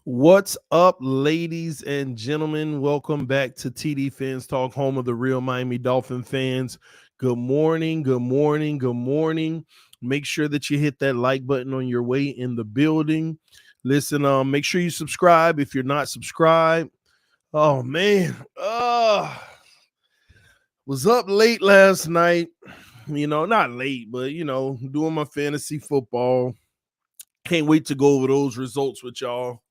What's up, ladies and gentlemen? Welcome back to TDPHINSTALK, home of the real Miami Dolphin fans. Good morning, good morning, good morning. Make sure that you hit that like button on your way in the building. Listen, make sure you subscribe if you're not subscribed. Oh man, was up late last night. Not late, but doing my fantasy football. Can't wait to go over those results with y'all.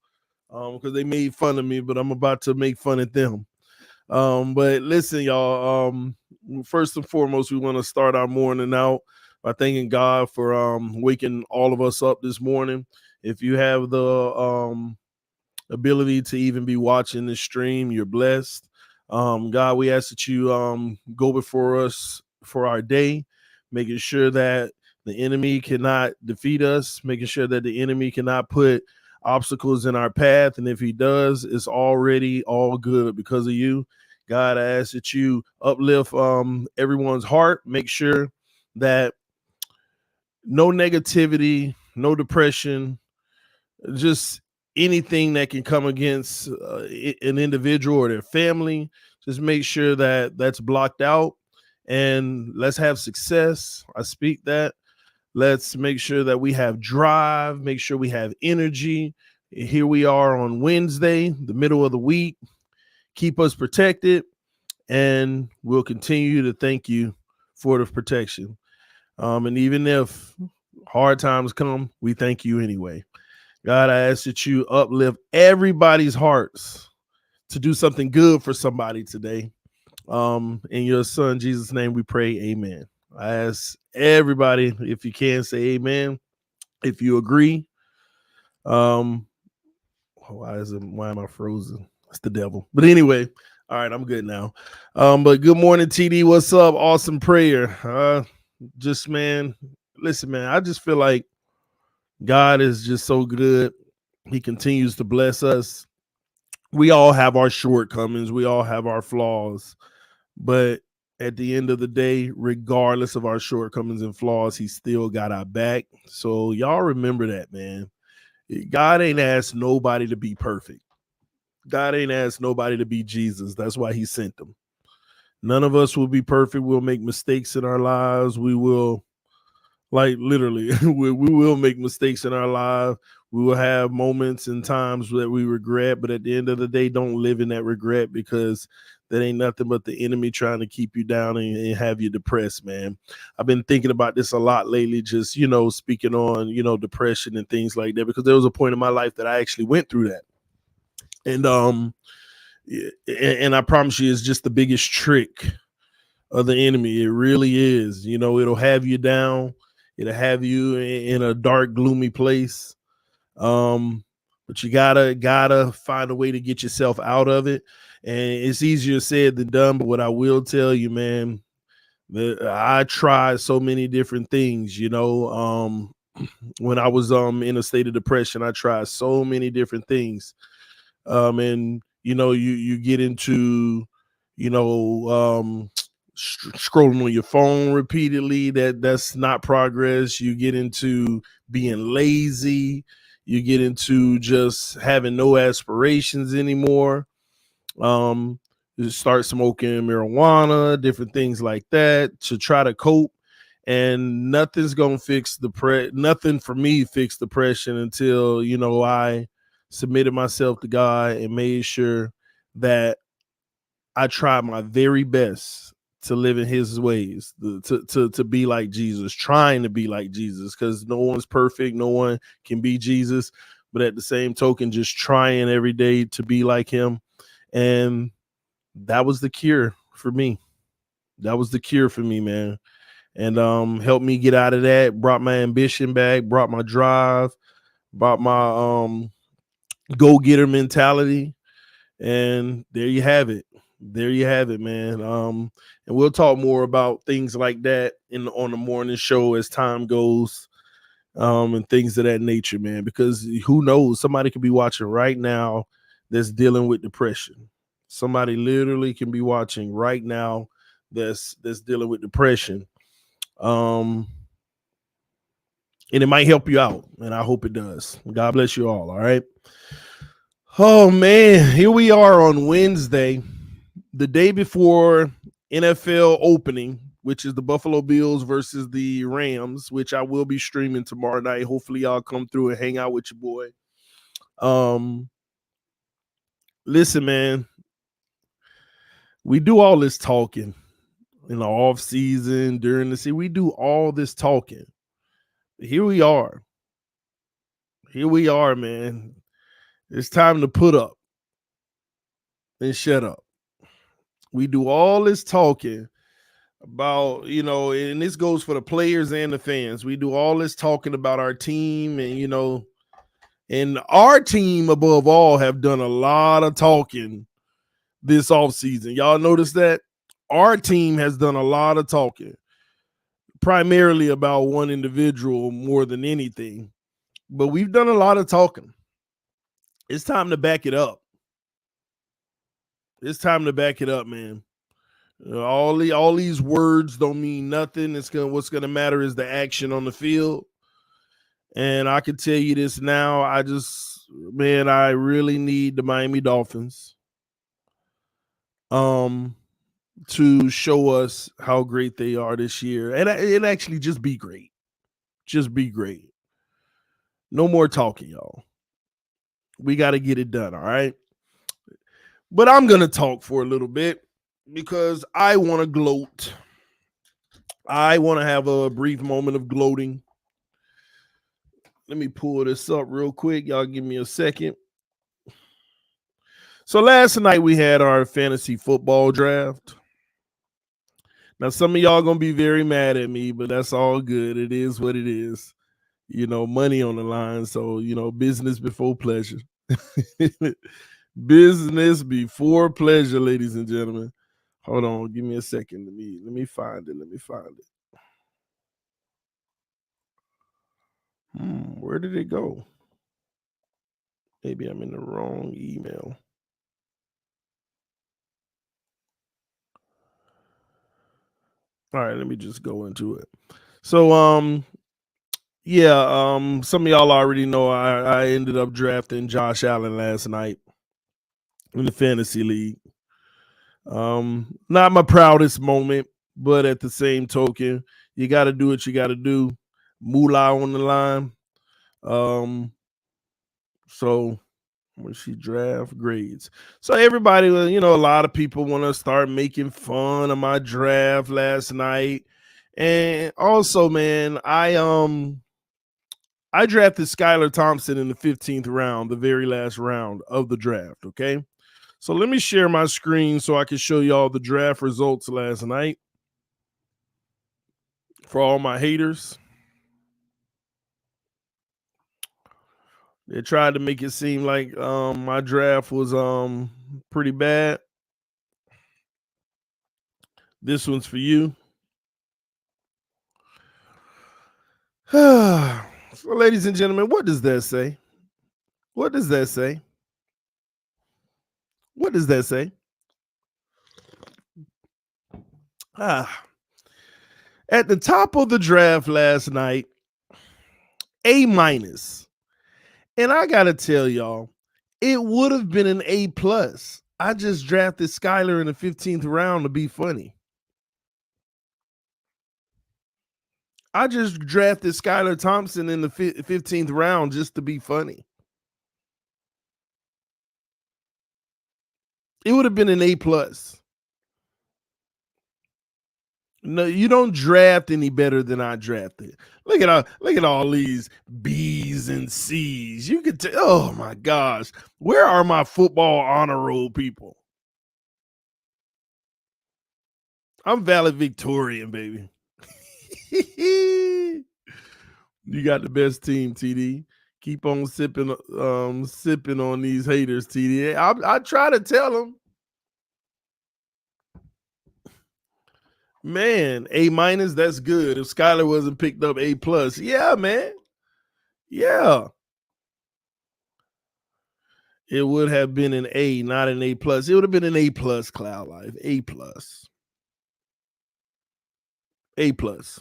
Because they made fun of me, but I'm about to make fun of them. But listen, y'all, first and foremost, we want to start our morning out by thanking God for waking all of us up this morning. If you have the ability to even be watching this stream, you're blessed. God, we ask that you go before us for our day, making sure that the enemy cannot defeat us, making sure that the enemy cannot put obstacles in our path, and if he does, it's already all good because of you. God, I ask that you uplift everyone's heart, make sure that no negativity, no depression, just anything that can come against an individual or their family, just make sure that that's blocked out, and let's have success. I speak that. Let's make sure that we have drive, make sure we have energy. Here we are on Wednesday, the middle of the week. Keep us protected, and we'll continue to thank you for the protection. And even if hard times come, we thank you anyway. God, I ask that you uplift everybody's hearts to do something good for somebody today. In your son, Jesus' name, we pray, amen. I ask everybody, if you can, say amen. If you agree, why am I frozen? It's the devil. But anyway, all right, I'm good now. But good morning, TD. What's up? Awesome prayer. Listen, man, I just feel like God is just so good. He continues to bless us. We all have our shortcomings. We all have our flaws. But at the end of the day, regardless of our shortcomings and flaws, he still got our back. So y'all remember that, man. God ain't asked nobody to be perfect. God ain't asked nobody to be Jesus. That's why he sent them. None of us will be perfect. We'll make mistakes in our lives. We will, like literally, we will make mistakes in our life. We will have moments and times that we regret, but at the end of the day, don't live in that regret, because that ain't nothing but the enemy trying to keep you down and have you depressed, man. I've been thinking about this a lot lately, just, speaking on, depression and things like that, because there was a point in my life that I actually went through that. And I promise you, it's just the biggest trick of the enemy. It really is. It'll have you down. It'll have you in a dark, gloomy place. But you gotta find a way to get yourself out of it. And it's easier said than done. But what I will tell you, man, I tried so many different things. When I was in a state of depression, I tried so many different things. And you get into scrolling on your phone repeatedly. That's not progress. You get into being lazy. You get into just having no aspirations anymore. You start smoking marijuana, different things like that to try to cope. And nothing's gonna fix nothing for me fixed depression until I submitted myself to God and made sure that I tried my very best to live in his ways, to be like Jesus, trying to be like Jesus, because no one's perfect. No one can be Jesus. But at the same token, just trying every day to be like him. And that was the cure for me. That was the cure for me, man. And helped me get out of that, brought my ambition back, brought my drive, brought my go-getter mentality. And there you have it. There you have it, man. And we'll talk more about things like that on the morning show as time goes, and things of that nature, man. Because who knows? Somebody could be watching right now that's dealing with depression. Somebody literally can be watching right now that's dealing with depression. And it might help you out, and I hope it does. God bless you all right. Oh man, here we are on Wednesday, the day before NFL opening, which is the Buffalo Bills versus the Rams, which I will be streaming tomorrow night. Hopefully y'all come through and hang out with your boy. Listen, man, we do all this talking in the off season, during the season. We do all this talking. Here we are. Here we are, man. It's time to put up and shut up. We do all this talking about, and this goes for the players and the fans. We do all this talking about our team, and our team above all have done a lot of talking this offseason. Y'all notice that? Our team has done a lot of talking, primarily about one individual more than anything. But we've done a lot of talking. It's time to back it up. It's time to back it up, man. All these words don't mean nothing. What's gonna matter is the action on the field. And I can tell you this now. I really need the Miami Dolphins to show us how great they are this year. And actually just be great. Just be great. No more talking, y'all. We got to get it done, all right? But I'm going to talk for a little bit because I want to gloat. I want to have a brief moment of gloating. Let me pull this up real quick. Y'all give me a second. So last night we had our fantasy football draft. Now, some of y'all going to be very mad at me, but that's all good. It is what it is. Money on the line. So, business before pleasure. Business before pleasure, ladies and gentlemen. Hold on. Give me a second. Let me find it. Where did it go? Maybe I'm in the wrong email. All right, let me just go into it. So, some of y'all already know I ended up drafting Josh Allen last night in the fantasy league. Not my proudest moment, but at the same token, you got to do what you got to do. Moolah on the line. So when she draft grades. So everybody, you know, a lot of people want to start making fun of my draft last night. And also, man, I drafted Skylar Thompson in the 15th round, the very last round of the draft. Okay. So let me share my screen so I can show y'all the draft results last night for all my haters. They tried to make it seem like my draft was pretty bad. This one's for you. So, ladies and gentlemen, what does that say? What does that say? What does that say? At the top of the draft last night, A minus. And I gotta tell y'all, it would have been an A plus. I just drafted Skylar in the 15th round to be funny. I just drafted Skylar Thompson in the 15th round just to be funny. It would have been an A plus. No, you don't draft any better than I drafted. Look at all these B's and C's. You could tell. Oh my gosh, where are my football honor roll people? I'm valedictorian, baby. You got the best team, TD. Keep on sipping on these haters, TD. I try to tell them. Man, A minus, that's good. If Skylar wasn't picked up, A plus. Yeah, man. Yeah. It would have been an A, not an A plus. It would have been an A plus, Cloud Life. A plus. A plus.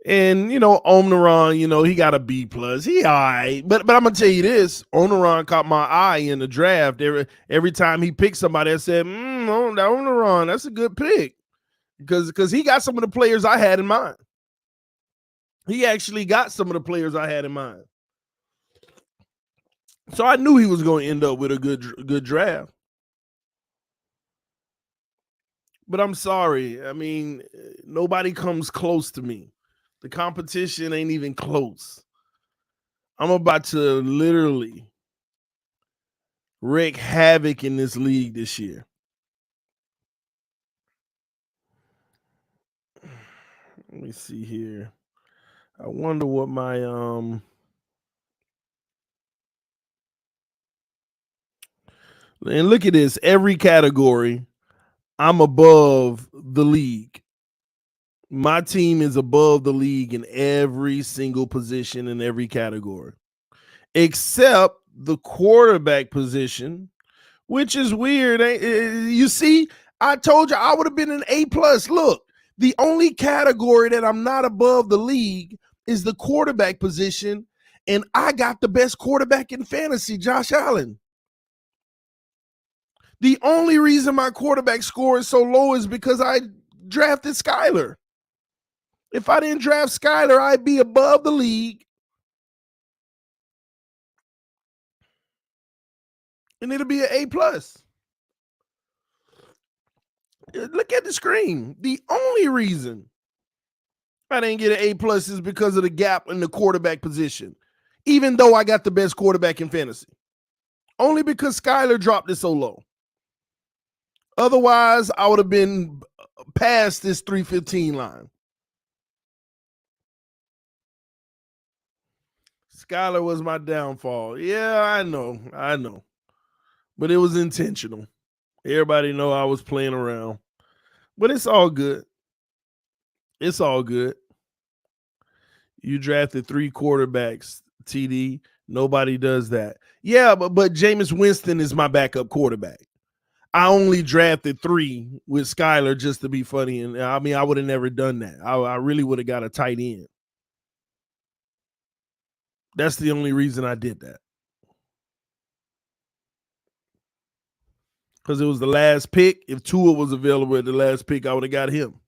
And you know, Omnaron, you know, he got a B plus. He all right. But I'm gonna tell you this: Omnaron caught my eye in the draft. Every time he picked somebody, I said, Omnaron, that's a good pick. Because he got some of the players I had in mind. He actually got some of the players I had in mind. So I knew he was going to end up with a good draft. But I'm sorry. I mean, nobody comes close to me. The competition ain't even close. I'm about to literally wreak havoc in this league this year. Let me see here. I wonder what my and look at this. Every category, I'm above the league. My team is above the league in every single position in every category, except the quarterback position, which is weird. You see, I told you I would have been an A plus. Look, the only category that I'm not above the league is the quarterback position, and I got the best quarterback in fantasy, Josh Allen. The only reason my quarterback score is so low is because I drafted Skylar. If I didn't draft Skylar, I'd be above the league. And it'll be an A plus. Look at the screen. The only reason I didn't get an A plus is because of the gap in the quarterback position, even though I got the best quarterback in fantasy. Only because Skylar dropped it so low. Otherwise, I would have been past this 315 line. Skylar was my downfall. Yeah, I know. But it was intentional. Everybody know I was playing around. But it's all good. It's all good. You drafted 3 quarterbacks, TD. Nobody does that. Yeah, but Jameis Winston is my backup quarterback. I only drafted 3 with Skylar just to be funny. And I mean, I would have never done that. I really would have got a tight end. That's the only reason I did that. Because it was the last pick. If Tua was available at the last pick, I would have got him.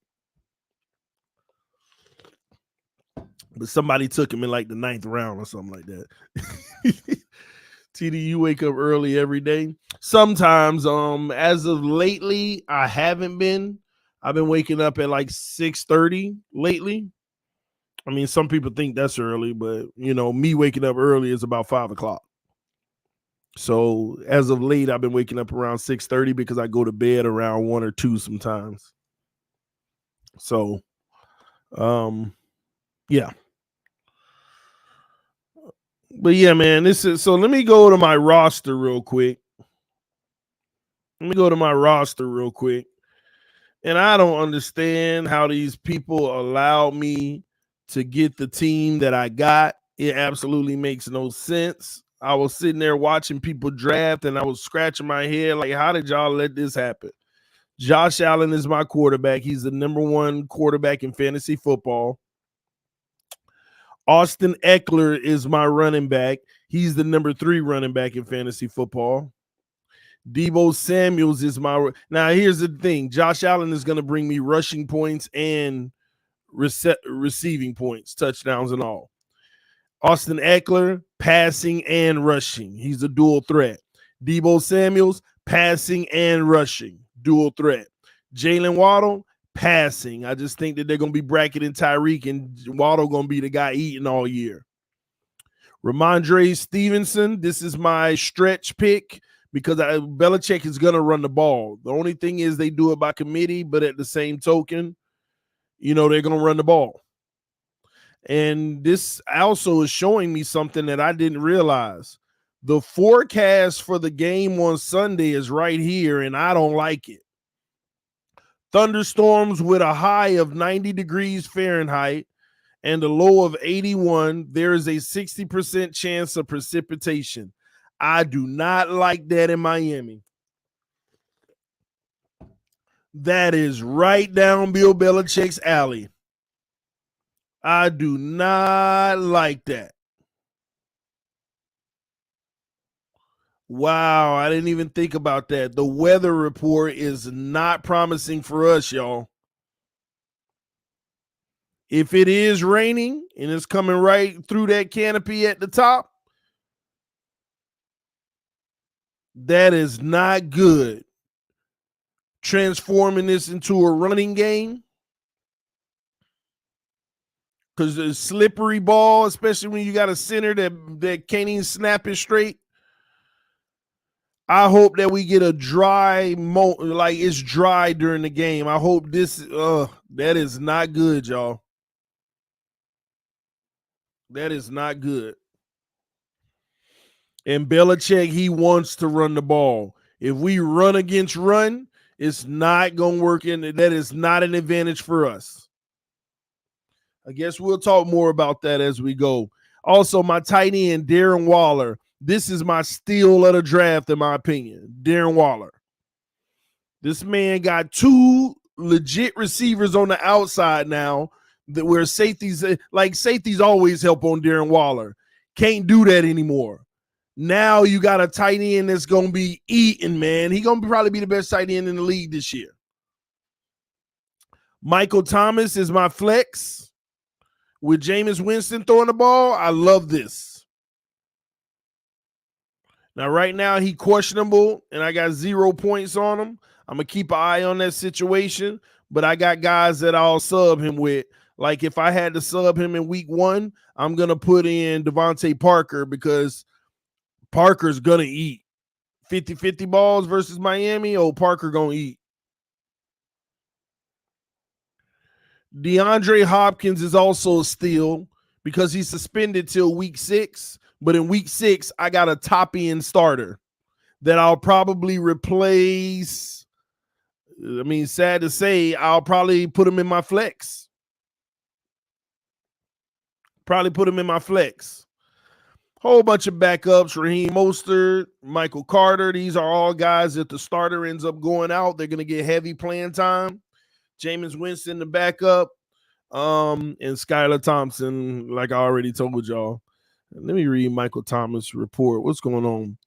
but somebody took him in like the 9th round or something like that. TD, you wake up early every day? Sometimes. As of lately, I haven't been. I've been waking up at like 6:30 lately. I mean, some people think that's early, but me waking up early is about 5 o'clock. So as of late, I've been waking up around 6:30 because I go to bed around 1 or 2 sometimes. So, yeah. But yeah, man, so let me go to my roster real quick. And I don't understand how these people allow me to get the team that I got. It absolutely makes no sense. I was sitting there watching people draft and I was scratching my head like, how did y'all let this happen? Josh Allen is my quarterback. He's the number 1 quarterback in fantasy football. Austin Eckler is my running back. He's the number 3 running back in fantasy football. Deebo Samuels is my. Now, here's the thing. Josh Allen is going to bring me rushing points and receiving points, touchdowns and all. Austin Eckler, passing and rushing. He's a dual threat. Deebo Samuels, passing and rushing. Dual threat. Jalen Waddle, passing. I just think that they're going to be bracketing Tyreek and Waddle going to be the guy eating all year. Ramondre Stevenson, this is my stretch pick because Belichick is going to run the ball. The only thing is they do it by committee, but at the same token, they're going to run the ball. And this also is showing me something that I didn't realize. The forecast for the game on Sunday is right here, and I don't like it. Thunderstorms with a high of 90 degrees Fahrenheit and a low of 81. There is a 60% chance of precipitation. I do not like that in Miami. That is right down Bill Belichick's alley. I do not like that. Wow, I didn't even think about that. The weather report is not promising for us, y'all. If it is raining and it's coming right through that canopy at the top, that is not good. Transforming this into a running game, because the slippery ball, especially when you got a center that can't even snap it straight. I hope that we get a dry like it's dry during the game. I hope that is not good, y'all. That is not good. And Belichick, he wants to run the ball. If we run against run, it's not going to work. That is not an advantage for us. I guess we'll talk more about that as we go. Also, my tight end, Darren Waller. This is my steal of the draft, in my opinion. Darren Waller. This man got 2 legit receivers on the outside now, where safeties always help on Darren Waller. Can't do that anymore. Now you got a tight end that's going to be eating, man. He's going to probably be the best tight end in the league this year. Michael Thomas is my flex. With Jameis Winston throwing the ball, I love this. Now, right now, he questionable, and I got 0 points on him. I'm going to keep an eye on that situation, but I got guys that I'll sub him with. Like, if I had to sub him in week 1, I'm going to put in Devontae Parker because Parker's going to eat. 50-50 balls versus Miami, Parker going to eat. DeAndre Hopkins is also a steal because he's suspended till week 6. But in week 6, I got a top-end starter that I'll probably replace. I mean, sad to say, I'll probably put him in my flex. Whole bunch of backups, Raheem Mostert, Michael Carter. These are all guys that the starter ends up going out. They're going to get heavy playing time. Jameis Winston, the backup, and Skylar Thompson, like I already told y'all. Let me read Michael Thomas' report. What's going on?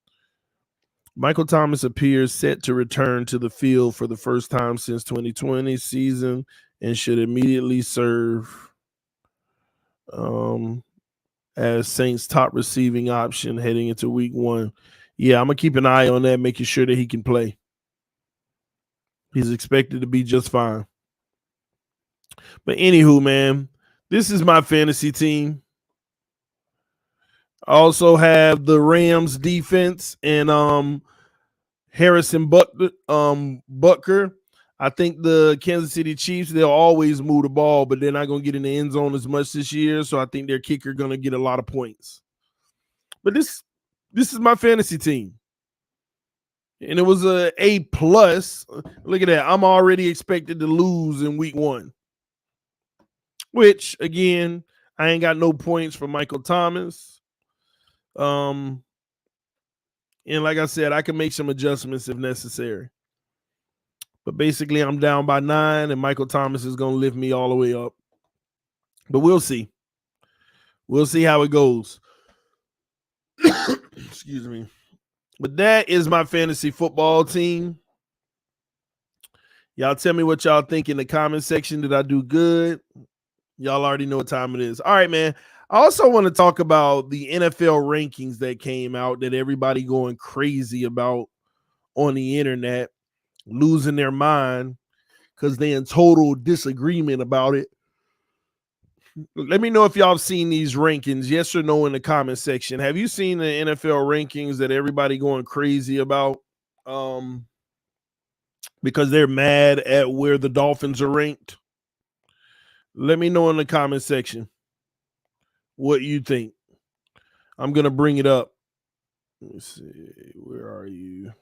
Michael Thomas appears set to return to the field for the first time since 2020 season and should immediately serve. as Saints' top receiving option heading into week 1. Yeah, I'm going to keep an eye on that, making sure that he can play. He's expected to be just fine. But anywho, man, this is my fantasy team. I also have the Rams defense and Harrison Butker. I think the Kansas City Chiefs, they'll always move the ball, but they're not going to get in the end zone as much this year. So I think their kicker going to get a lot of points. But this is my fantasy team. And it was a A+. Look at that. I'm already expected to lose in week 1. Which, again, I ain't got no points for Michael Thomas. And like I said, I can make some adjustments if necessary. But basically, I'm down by 9, and Michael Thomas is going to lift me all the way up. But we'll see. We'll see how it goes. Excuse me. But that is my fantasy football team. Y'all tell me what y'all think in the comment section. Did I do good? Y'all already know what time it is. All right, man. I also want to talk about the NFL rankings that came out that everybody going crazy about on the internet, losing their mind because they're in total disagreement about it. Let me know if y'all have seen these rankings, yes or no, in the comment section. Have you seen the NFL rankings that everybody going crazy about because they're mad at where the Dolphins are ranked? Let me know in the comment section what you think. I'm going to bring it up. Let me see. Where are you?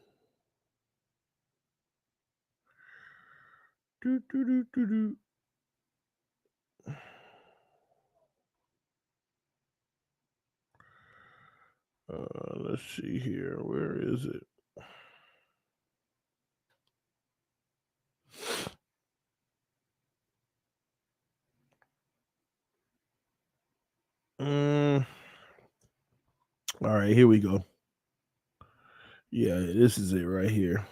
Let's see here. Where is it? All right, here we go. Yeah, this is it right here.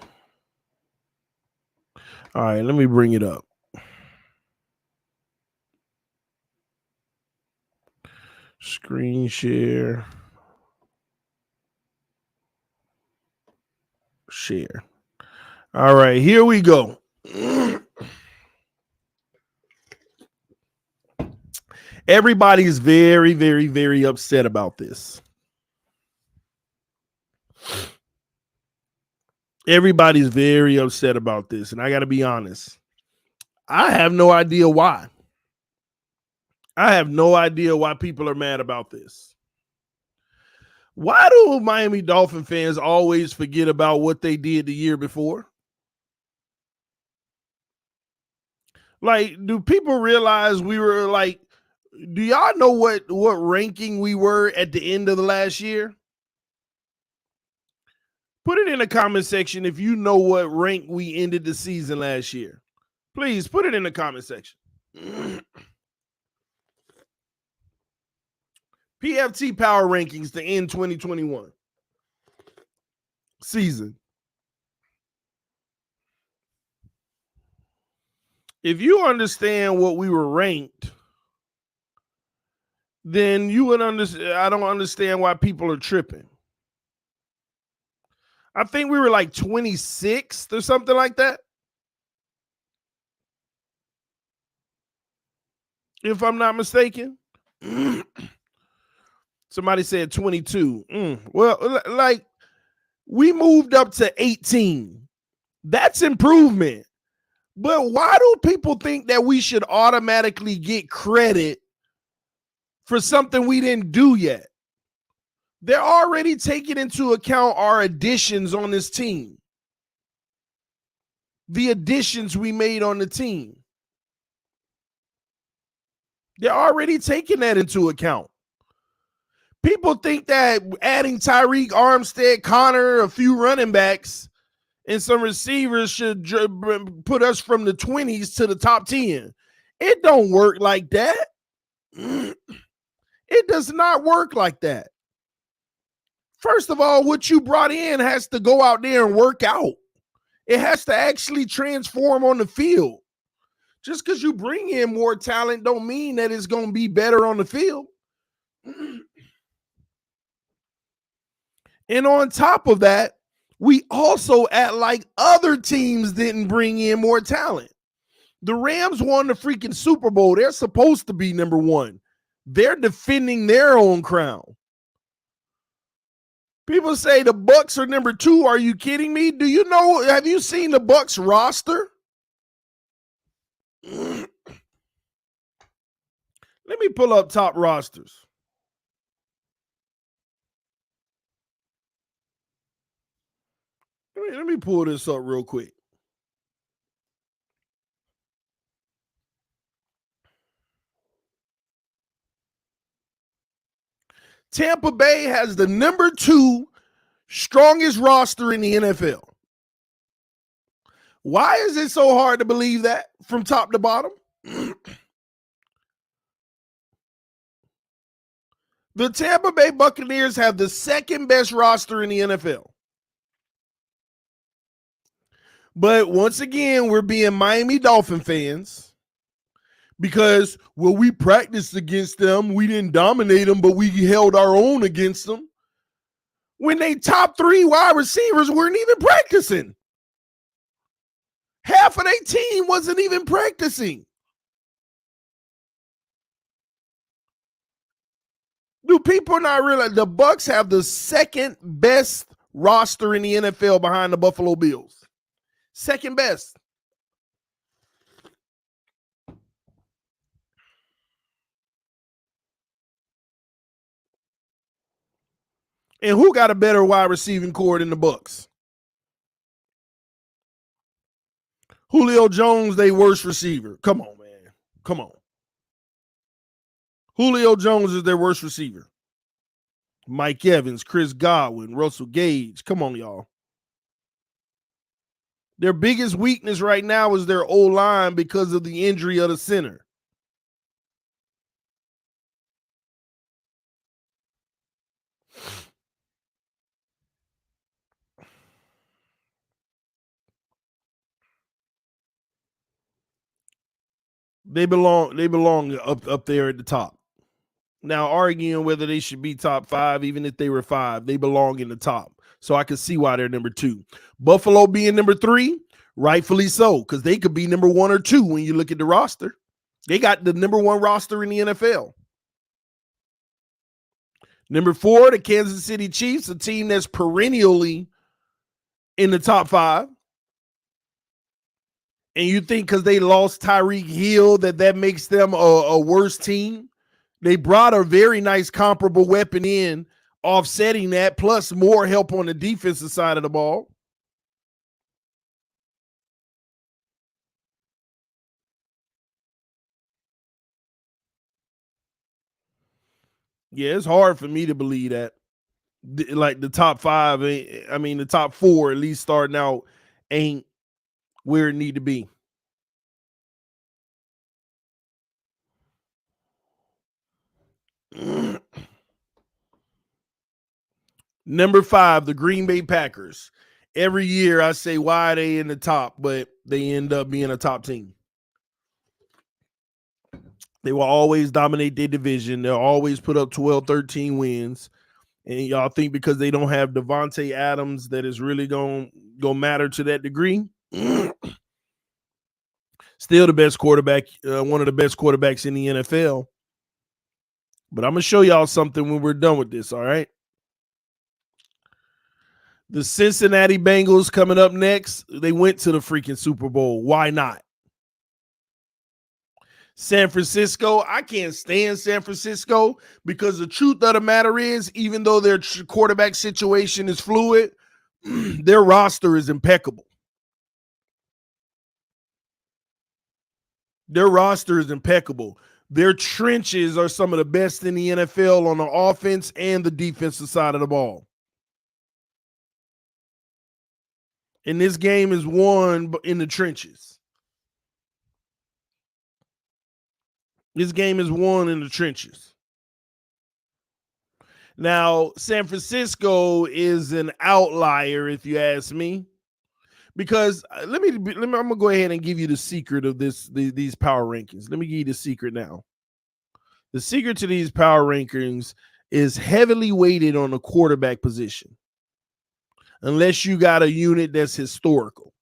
All right, let me bring it up. Screen share. Share. All right, here we go. Everybody's very, very, very upset about this. Everybody's very upset about this, and I got to be honest. I have no idea why. I have no idea why people are mad about this. Why do Miami Dolphin fans always forget about what they did the year before? Like, do people realize we were like, do y'all know what ranking we were at the end of the last year? Put it in the comment section if you know what rank we ended the season last year. Please put it in the comment section. PFT Power Rankings to end 2021 season. If you understand what we were ranked, then you would understand. I don't understand why people are tripping. I think we were like 26th or something like that. If I'm not mistaken. Somebody said 22. Well, like we moved up to 18. That's improvement. But why do people think that we should automatically get credit for something we didn't do yet? They're already taking into account our additions on this team. The additions we made on the team. They're already taking that into account. People think that adding Tyreek, Armstead, Connor, a few running backs, and some receivers should put us from the 20s to the top 10. It don't work like that. It does not work like that. First of all, what you brought in has to go out there and work out. It has to actually transform on the field. Just because you bring in more talent don't mean that it's going to be better on the field. And on top of that, we also act like other teams didn't bring in more talent. The Rams won the freaking Super Bowl. They're supposed to be number one. They're defending their own crown. People say the Bucs are number two. Are you kidding me? Do you know? Have you seen the Bucs roster? Let me pull up top rosters. Let me pull this up real quick. Tampa Bay has the number 2 strongest roster in the NFL. Why is it so hard to believe that from top to bottom? The Tampa Bay Buccaneers have the second best roster in the NFL. But once again, we're being Miami Dolphin fans because, well, we practiced against them. We didn't dominate them, but we held our own against them. When they top 3 wide receivers weren't even practicing. Half of their team wasn't even practicing. Do people not realize the Bucs have the second best roster in the NFL behind the Buffalo Bills? Second best. And who got a better wide receiving core than the Bucs? Julio Jones, they worst receiver. Come on, man. Come on. Julio Jones is their worst receiver. Mike Evans, Chris Godwin, Russell Gage. Come on, y'all. Their biggest weakness right now is their O-line because of the injury of the center. They belong up there at the top. Now, arguing whether they should be top 5, even if they were 5, they belong in the top. So I can see why they're number 2. Buffalo being number 3, rightfully so, because they could be number 1 or 2 when you look at the roster. They got the number 1 roster in the NFL. Number 4, the Kansas City Chiefs, a team that's perennially in the top 5. And you think because they lost Tyreek Hill that makes them a worse team? They brought a very nice comparable weapon in, offsetting that, plus more help on the defensive side of the ball. Yeah, it's hard for me to believe that. Like the top 5, the top 4 at least starting out ain't where it need to be. Number 5, the Green Bay Packers. Every year I say, why are they in the top? But they end up being a top team. They will always dominate their division. They'll always put up 12, 13 wins. And y'all think because they don't have Devontae Adams that is really going to matter to that degree? Still the best quarterback, one of the best quarterbacks in the NFL. But I'm going to show y'all something when we're done with this, all right? The Cincinnati Bengals coming up next. They went to the freaking Super Bowl. Why not? San Francisco, I can't stand San Francisco because the truth of the matter is, even though their quarterback situation is fluid, their roster is impeccable. Their roster is impeccable. Their trenches are some of the best in the NFL on the offense and the defensive side of the ball. And this game is won in the trenches. This game is won in the trenches. Now, San Francisco is an outlier, if you ask me, Because I'm gonna go ahead and give you the secret of these power rankings. Let me give you the secret now. The secret to these power rankings is heavily weighted on the quarterback position, unless you got a unit that's historical.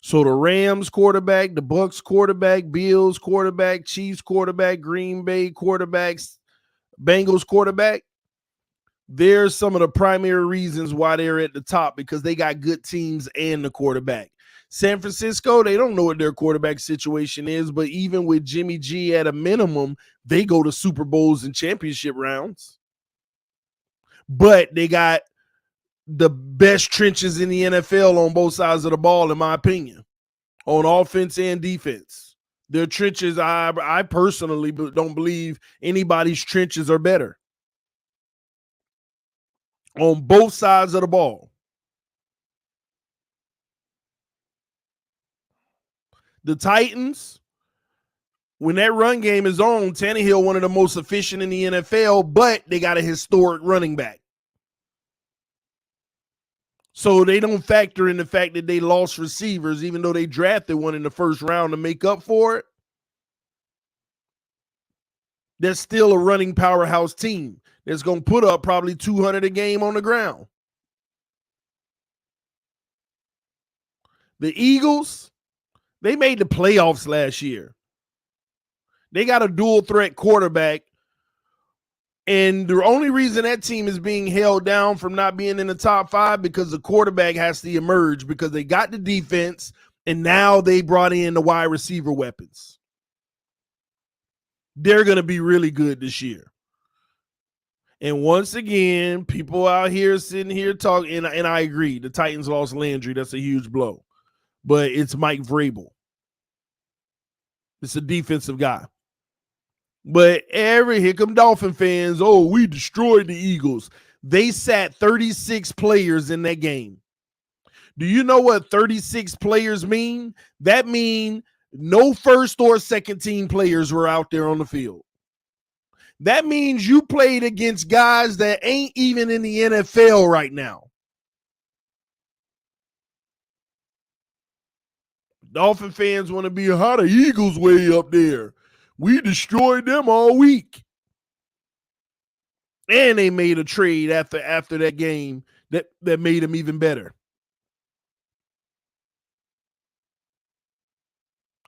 So the Rams quarterback, the Bucks quarterback, Bills quarterback, Chiefs quarterback, Green Bay quarterbacks, Bengals quarterback, there's some of the primary reasons why they're at the top, because they got good teams and the quarterback. San Francisco, they don't know what their quarterback situation is, but even with Jimmy G at a minimum, they go to Super Bowls and championship rounds. But they got the best trenches in the NFL on both sides of the ball, in my opinion, on offense and defense. Their trenches, I personally don't believe anybody's trenches are better on both sides of the ball. The Titans, when that run game is on, Tannehill, one of the most efficient in the NFL, but they got a historic running back. So they don't factor in the fact that they lost receivers, even though they drafted one in the first round to make up for it. They're still a running powerhouse team that's going to put up probably 200 a game on the ground. The Eagles, they made the playoffs last year. They got a dual threat quarterback. And the only reason that team is being held down from not being in the top 5 because the quarterback has to emerge, because they got the defense and now they brought in the wide receiver weapons. They're going to be really good this year. And once again, people out here sitting here talking, and I agree, the Titans lost Landry. That's a huge blow. But it's Mike Vrabel. It's a defensive guy. But here come Dolphin fans. Oh, we destroyed the Eagles. They sat 36 players in that game. Do you know what 36 players mean? That means no first or second team players were out there on the field. That means you played against guys that ain't even in the NFL right now. Dolphin fans want to be, how the Eagles way up there. We destroyed them all week. And they made a trade after that game that made them even better.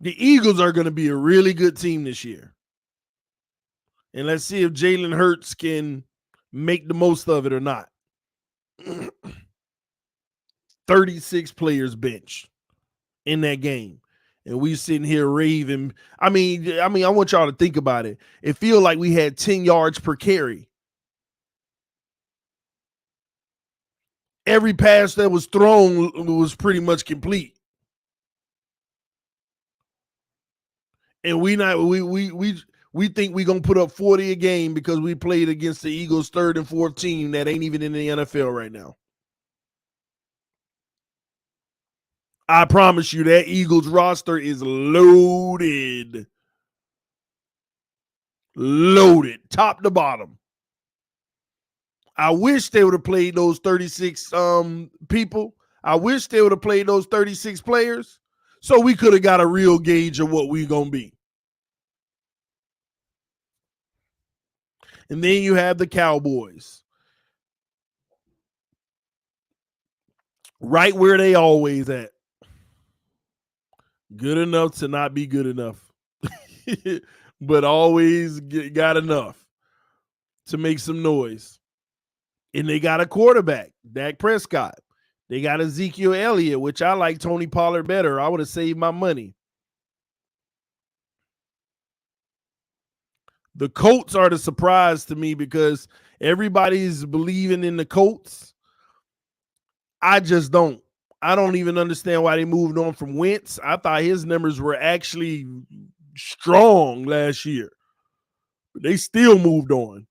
The Eagles are going to be a really good team this year. And let's see if Jalen Hurts can make the most of it or not. 36 players benched in that game. And we sitting here raving. I mean, I want y'all to think about it. It feels like we had 10 yards per carry. Every pass that was thrown was pretty much complete. And we think we're going to put up 40 a game because we played against the Eagles' third and fourth team that ain't even in the NFL right now. I promise you that Eagles roster is loaded. Loaded, top to bottom. I wish they would have played those 36 people. I wish they would have played those 36 players so we could have got a real gauge of what we're going to be. And then you have the Cowboys. Right where they always at. Good enough to not be good enough. But always got enough to make some noise. And they got a quarterback, Dak Prescott. They got Ezekiel Elliott, which I like Tony Pollard better. I would have saved my money. The Colts are the surprise to me because everybody's believing in the Colts. I just don't. I don't even understand why they moved on from Wentz. I thought his numbers were actually strong last year. But they still moved on.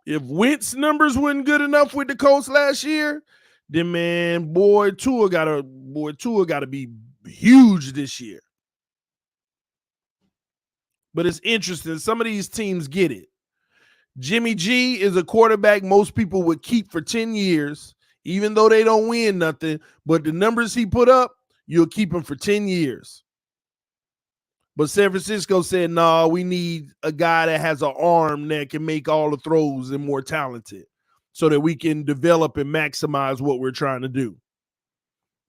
If Wentz numbers weren't good enough with the Colts last year, then man, boy, Tua gotta be huge this year. But it's interesting. Some of these teams get it. Jimmy G is a quarterback most people would keep for 10 years, Even though they don't win nothing, but the numbers he put up, you'll keep him for 10 years. But San Francisco said, nah, we need a guy that has an arm that can make all the throws and more talented so that we can develop and maximize what we're trying to do.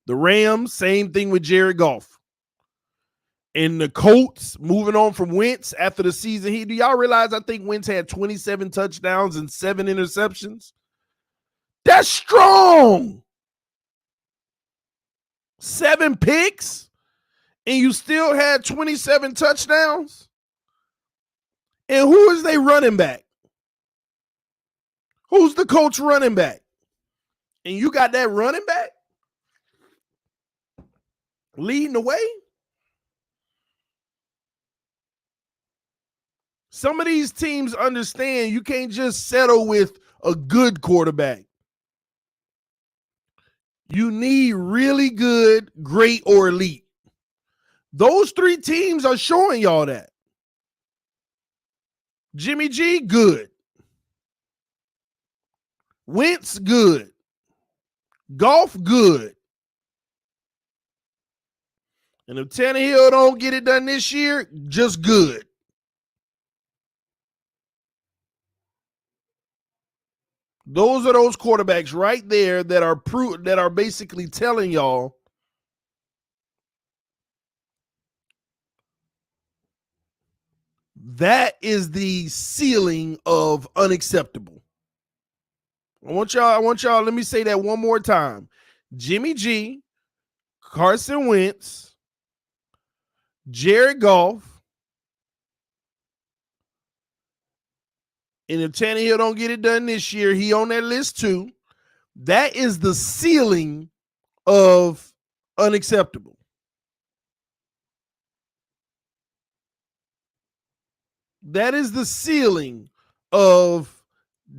The Rams, same thing with Jared Goff. And the Colts, moving on from Wentz after the season, do y'all realize I think Wentz had 27 touchdowns and 7 interceptions? That's strong. 7 picks, and you still had 27 touchdowns? And who is they running back? Who's the Colts running back? And you got that running back leading the way? Some of these teams understand you can't just settle with a good quarterback. You need really good, great, or elite. Those 3 teams are showing y'all that. Jimmy G, good. Wentz, good. Goff, good. And if Tannehill don't get it done this year, just good. Those are those quarterbacks right there that are basically telling y'all that is the ceiling of unacceptable. I want y'all, let me say that one more time. Jimmy G, Carson Wentz, Jared Goff, and if Tannehill don't get it done this year, he on that list too. That is the ceiling of unacceptable. That is the ceiling of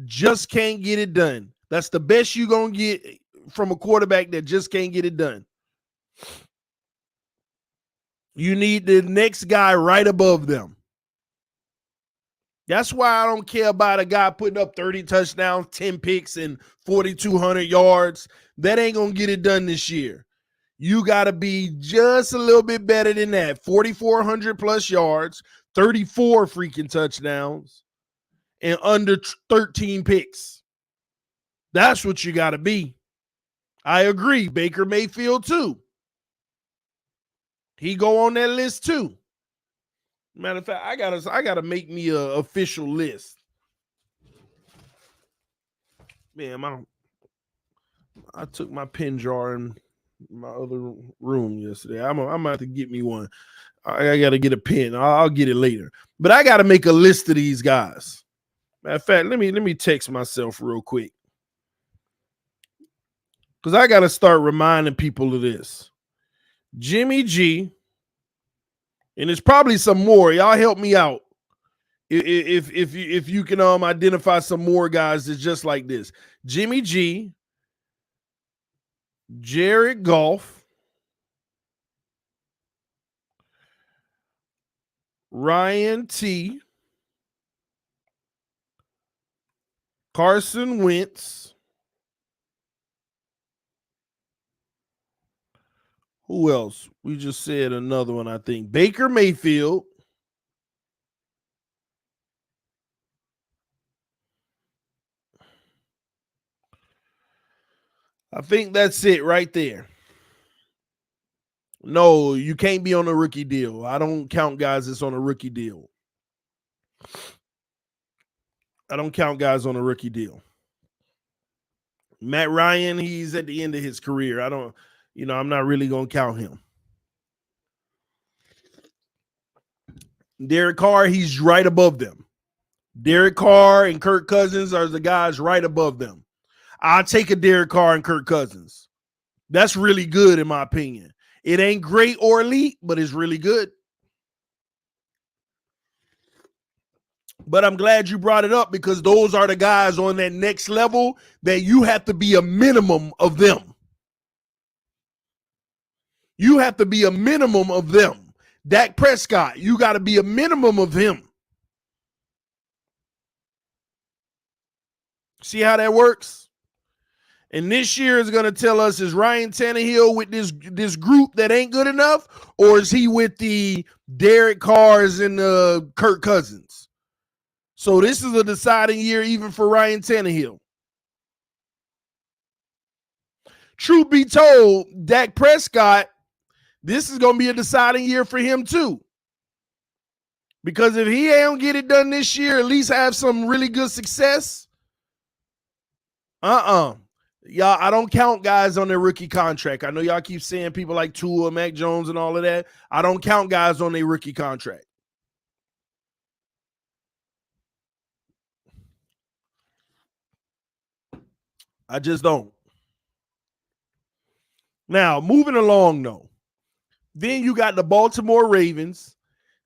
just can't get it done. That's the best you're going to get from a quarterback that just can't get it done. You need the next guy right above them. That's why I don't care about a guy putting up 30 touchdowns, 10 picks, and 4,200 yards. That ain't going to get it done this year. You got to be just a little bit better than that. 4,400 plus yards, 34 freaking touchdowns, and under 13 picks. That's what you got to be. I agree. Baker Mayfield too. He go on that list too. Matter of fact, I gotta make me a official list. Man, I took my pen jar in my other room yesterday. I'm gonna have to get me one. I gotta get a pen. I'll get it later. But I gotta make a list of these guys. Matter of fact, let me text myself real quick. Because I gotta start reminding people of this. Jimmy G, and there's probably some more. Y'all help me out. If you can identify some more guys that's just like this. Jimmy G, Jared Goff, Ryan T, Carson Wentz. Who else? We just said another one, I think. Baker Mayfield. I think that's it right there. No, you can't be on a rookie deal. I don't count guys that's on a rookie deal. I don't count guys on a rookie deal. Matt Ryan, he's at the end of his career. I'm not really going to count him. Derek Carr, he's right above them. Derek Carr and Kirk Cousins are the guys right above them. I'll take a Derek Carr and Kirk Cousins. That's really good in my opinion. It ain't great or elite, but it's really good. But I'm glad you brought it up because those are the guys on that next level that you have to be a minimum of them. You have to be a minimum of them. Dak Prescott, you got to be a minimum of him. See how that works? And this year is going to tell us, is Ryan Tannehill with this group that ain't good enough, or is he with the Derek Carrs and Kirk Cousins? So this is a deciding year even for Ryan Tannehill. Truth be told, Dak Prescott, this is going to be a deciding year for him too. Because if he don't get it done this year, at least have some really good success. Y'all, I don't count guys on their rookie contract. I know y'all keep saying people like Tua, Mac Jones, and all of that. I don't count guys on their rookie contract. I just don't. Now, moving along, though. Then you got the Baltimore Ravens.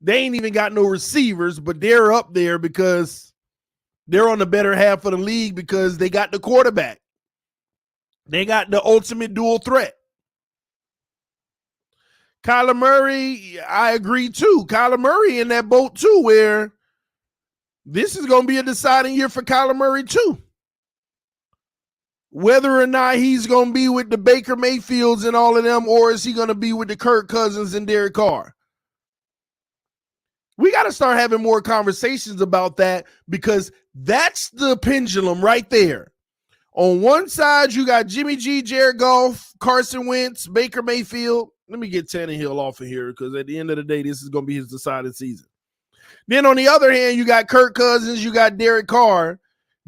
They ain't even got no receivers, but they're up there because they're on the better half of the league because they got the quarterback. They got the ultimate dual threat. Kyler Murray, I agree too. Kyler Murray in that boat too, where this is going to be a deciding year for Kyler Murray too. Whether or not he's going to be with the Baker Mayfields and all of them, or is he going to be with the Kirk Cousins and Derek Carr? We got to start having more conversations about that because that's the pendulum right there. On one side, you got Jimmy G, Jared Goff, Carson Wentz, Baker Mayfield. Let me get Tannehill off of here because at the end of the day, this is going to be his decided season. Then on the other hand, you got Kirk Cousins, you got Derek Carr,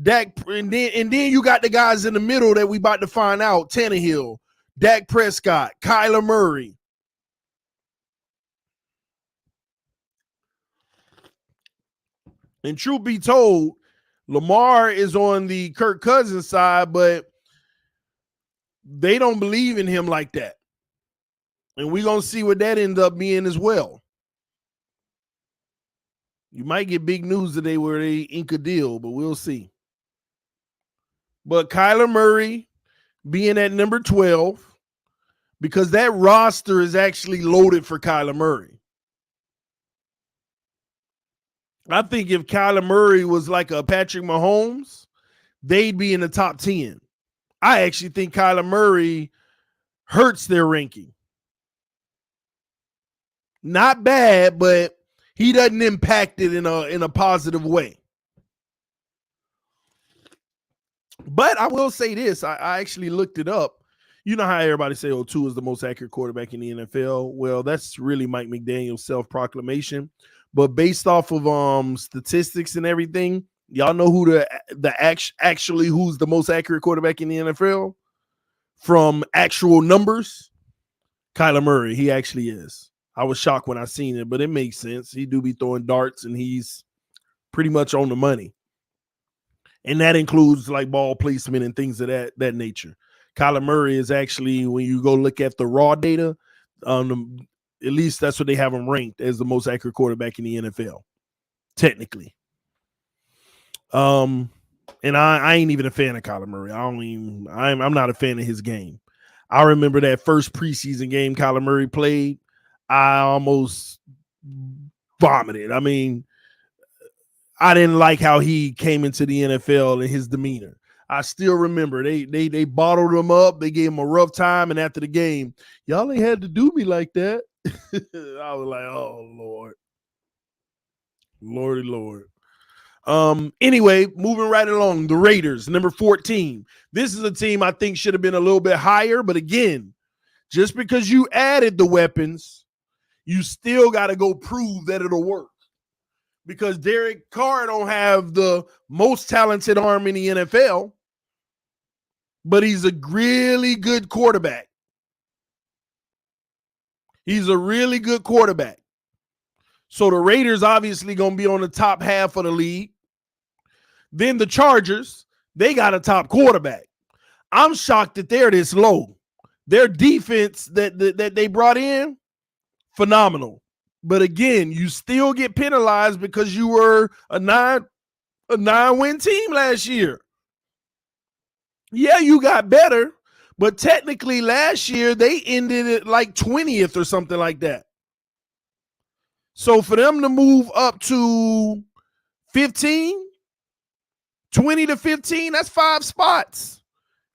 Dak, and then you got the guys in the middle that we about to find out: Tannehill, Dak Prescott, Kyler Murray. And truth be told, Lamar is on the Kirk Cousins side, but they don't believe in him like that. And we're going to see what that ends up being as well. You might get big news today where they ink a deal, but we'll see. But Kyler Murray being at number 12, because that roster is actually loaded for Kyler Murray. I think if Kyler Murray was like a Patrick Mahomes, they'd be in the top 10. I actually think Kyler Murray hurts their ranking. Not bad, but he doesn't impact it in a positive way. But I will say this. I actually looked it up. You know how everybody say, oh, Tua is the most accurate quarterback in the NFL? Well, that's really Mike McDaniel's self-proclamation. But based off of statistics and everything, y'all know who actually who's the most accurate quarterback in the NFL? From actual numbers, Kyler Murray. He actually is. I was shocked when I seen it, but it makes sense. He do be throwing darts, and he's pretty much on the money. And that includes like ball placement and things of that nature. Kyler Murray is actually, when you go look at the raw data, at least that's what they have him ranked as the most accurate quarterback in the NFL, technically. And I ain't even a fan of Kyler Murray. I'm not a fan of his game. I remember that first preseason game Kyler Murray played. I almost vomited. I mean, I didn't like how he came into the NFL and his demeanor. I still remember they bottled him up. They gave him a rough time. And after the game, y'all ain't had to do me like that. I was like, oh, Lord. Lordy Lord. Anyway, moving right along, the Raiders, number 14. This is a team I think should have been a little bit higher. But again, just because you added the weapons, you still got to go prove that it'll work. Because Derek Carr don't have the most talented arm in the NFL, but he's a really good quarterback. He's a really good quarterback. So the Raiders obviously going to be on the top half of the league. Then the Chargers, they got a top quarterback. I'm shocked that they're this low. Their defense that they brought in, phenomenal. But again, you still get penalized because you were a nine-win team last year. Yeah, you got better, but technically last year they ended it like 20th or something like that. So for them to move up to 15, 20 to 15, that's 5 spots.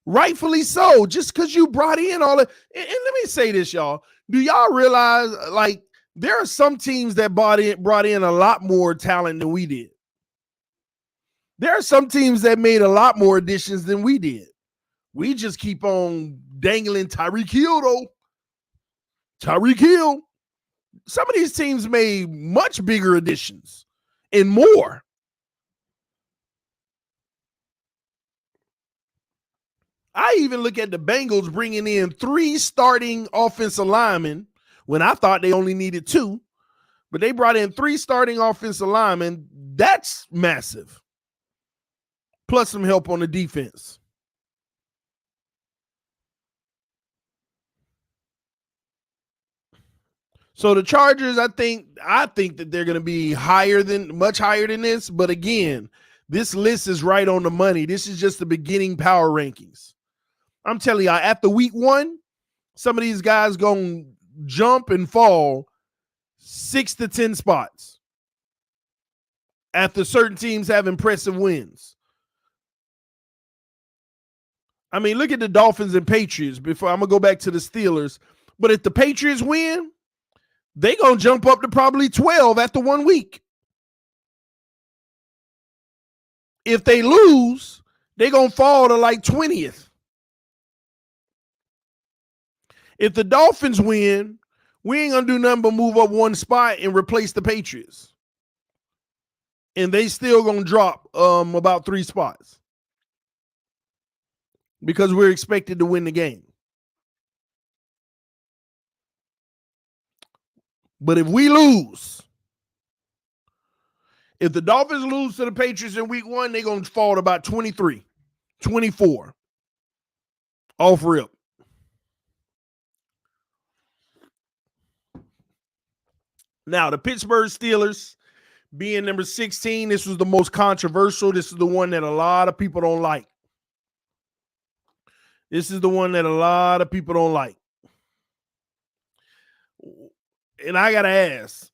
Rightfully so. Just because you brought in all of, and let me say this, y'all. Do y'all realize, like, there are some teams that brought in a lot more talent than we did. There are some teams that made a lot more additions than we did. We just keep on dangling Tyreek Hill, though. Tyreek Hill. Some of these teams made much bigger additions and more. I even look at the Bengals bringing in 3 starting offensive linemen when I thought they only needed 2, but they brought in 3 starting offensive linemen. That's massive. Plus some help on the defense. So the Chargers, I think that they're going to be much higher than this. But again, this list is right on the money. This is just the beginning power rankings. I'm telling y'all, after week 1, some of these guys going to jump and fall 6 to 10 spots after certain teams have impressive wins. I mean, look at the Dolphins and Patriots. Before I'm going to go back to the Steelers. But if the Patriots win, they're going to jump up to probably 12 after 1 week. If they lose, they're going to fall to like 20th. If the Dolphins win, we ain't going to do nothing but move up 1 spot and replace the Patriots. And they still going to drop about 3 spots because we're expected to win the game. But if we lose, if the Dolphins lose to the Patriots in week 1, they're going to fall to about 23, 24. Off rip. Now, the Pittsburgh Steelers being number 16, this was the most controversial. This is the one that a lot of people don't like. This is the one that a lot of people don't like. And I got to ask,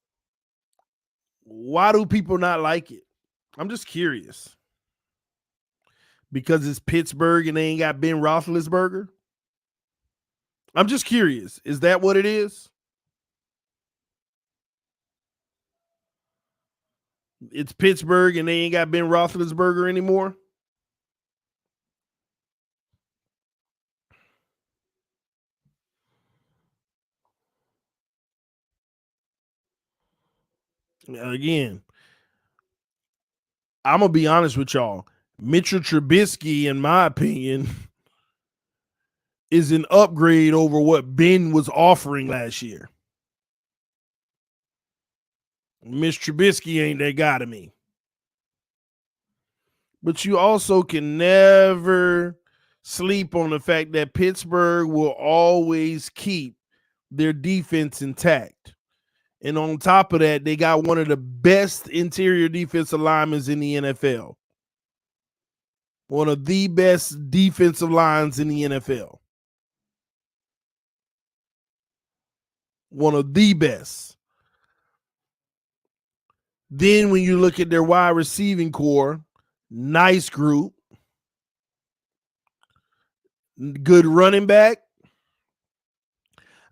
why do people not like it? I'm just curious. Because it's Pittsburgh and they ain't got Ben Roethlisberger? I'm just curious. Is that what it is? It's Pittsburgh and they ain't got Ben Roethlisberger anymore? Again, I'm going to be honest with y'all. Mitchell Trubisky, in my opinion, is an upgrade over what Ben was offering last year. Mitch Trubisky ain't that guy to me. But you also can never sleep on the fact that Pittsburgh will always keep their defense intact. And on top of that, they got one of the best interior defensive linemen in the NFL. One of the best defensive lines in the NFL. One of the best. Then when you look at their wide receiving core, nice group. Good running back.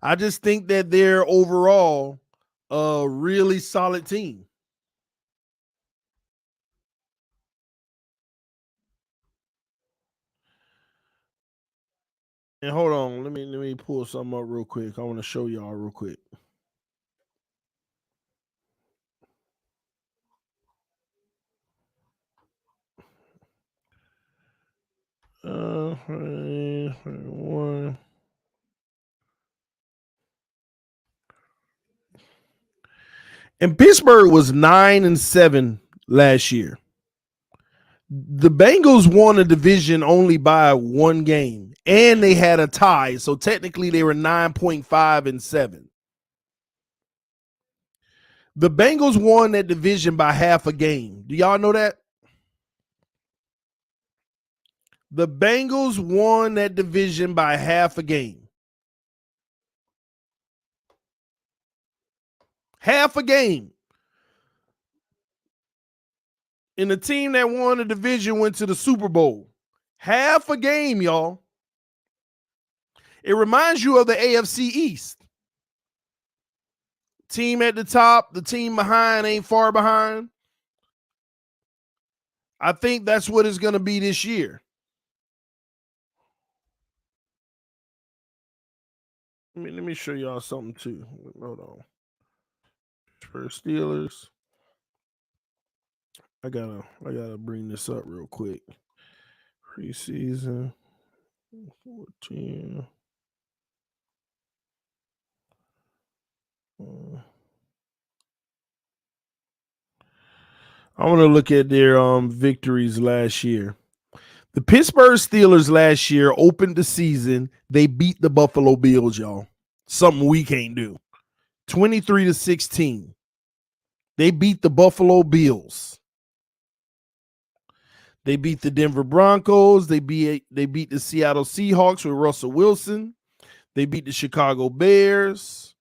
I just think that they're overall a really solid team. And hold on, let me pull something up real quick. I want to show y'all real quick. One. And Pittsburgh was 9-7 last year. The Bengals won a division only by 1 game, and they had a tie. So technically, they were 9.5-7. The Bengals won that division by half a game. Do y'all know that? The Bengals won that division by half a game. Half a game. And the team that won the division went to the Super Bowl. Half a game, y'all. It reminds you of the AFC East. Team at the top, the team behind ain't far behind. I think that's what it's going to be this year. Let me show y'all something too. Hold on. For Steelers, I gotta bring this up real quick. Preseason 14. I want to look at their victories last year. The Pittsburgh Steelers last year opened the season. They beat the Buffalo Bills, y'all. Something we can't do. 23-16. They beat the Buffalo Bills. They beat the Denver Broncos. They beat the Seattle Seahawks with Russell Wilson. They beat the Chicago Bears.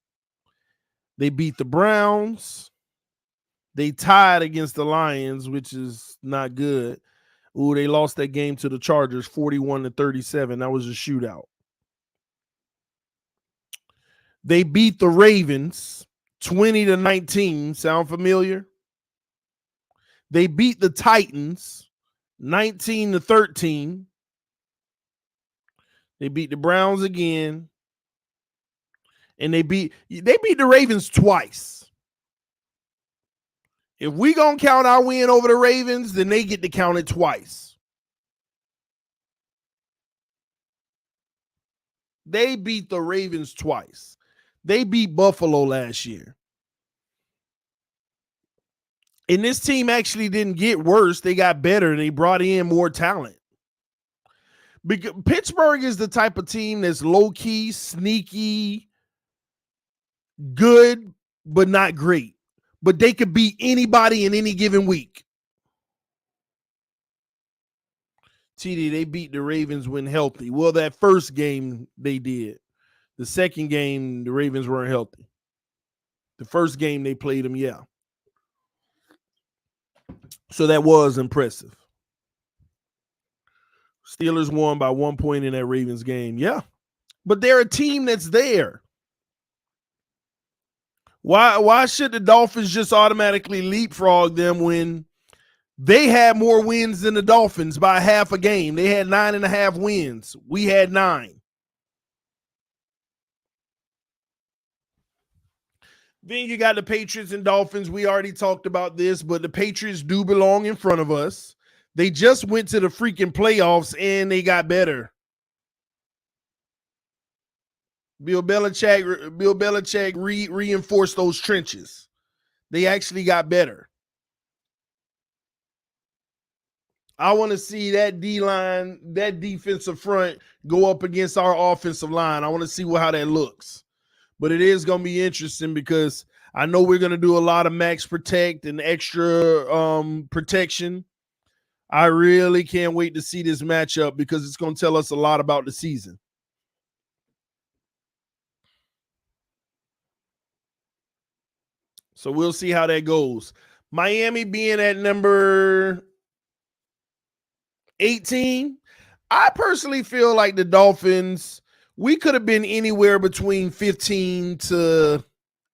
They beat the Browns. They tied against the Lions, which is not good. Ooh, they lost that game to the Chargers 41-37. That was a shootout. They beat the Ravens 20-19. Sound familiar? They beat the Titans 19-13. They beat the Browns again. And they beat the Ravens twice. If we gonna count our win over the Ravens, then they get to count it twice. They beat the Ravens twice. They beat Buffalo last year. And this team actually didn't get worse. They got better. They brought in more talent. Because Pittsburgh is the type of team that's low-key, sneaky, good, but not great. But they could beat anybody in any given week. TD, they beat the Ravens when healthy. Well, that first game they did. The second game, the Ravens weren't healthy. The first game they played them, yeah. So that was impressive. Steelers won by 1 point in that Ravens game, yeah. But they're a team that's there. Why should the Dolphins just automatically leapfrog them when they had more wins than the Dolphins by half a game? They had 9.5 wins. We had 9. Then you got the Patriots and Dolphins. We already talked about this, but the Patriots do belong in front of us. They just went to the freaking playoffs and they got better. Bill Belichick reinforced those trenches. They actually got better. I want to see that D-line, that defensive front go up against our offensive line. I want to see how that looks. But it is going to be interesting because I know we're going to do a lot of max protect and extra protection. I really can't wait to see this matchup because it's going to tell us a lot about the season. So we'll see how that goes. Miami being at number 18. I personally feel like the Dolphins, we could have been anywhere between 15 to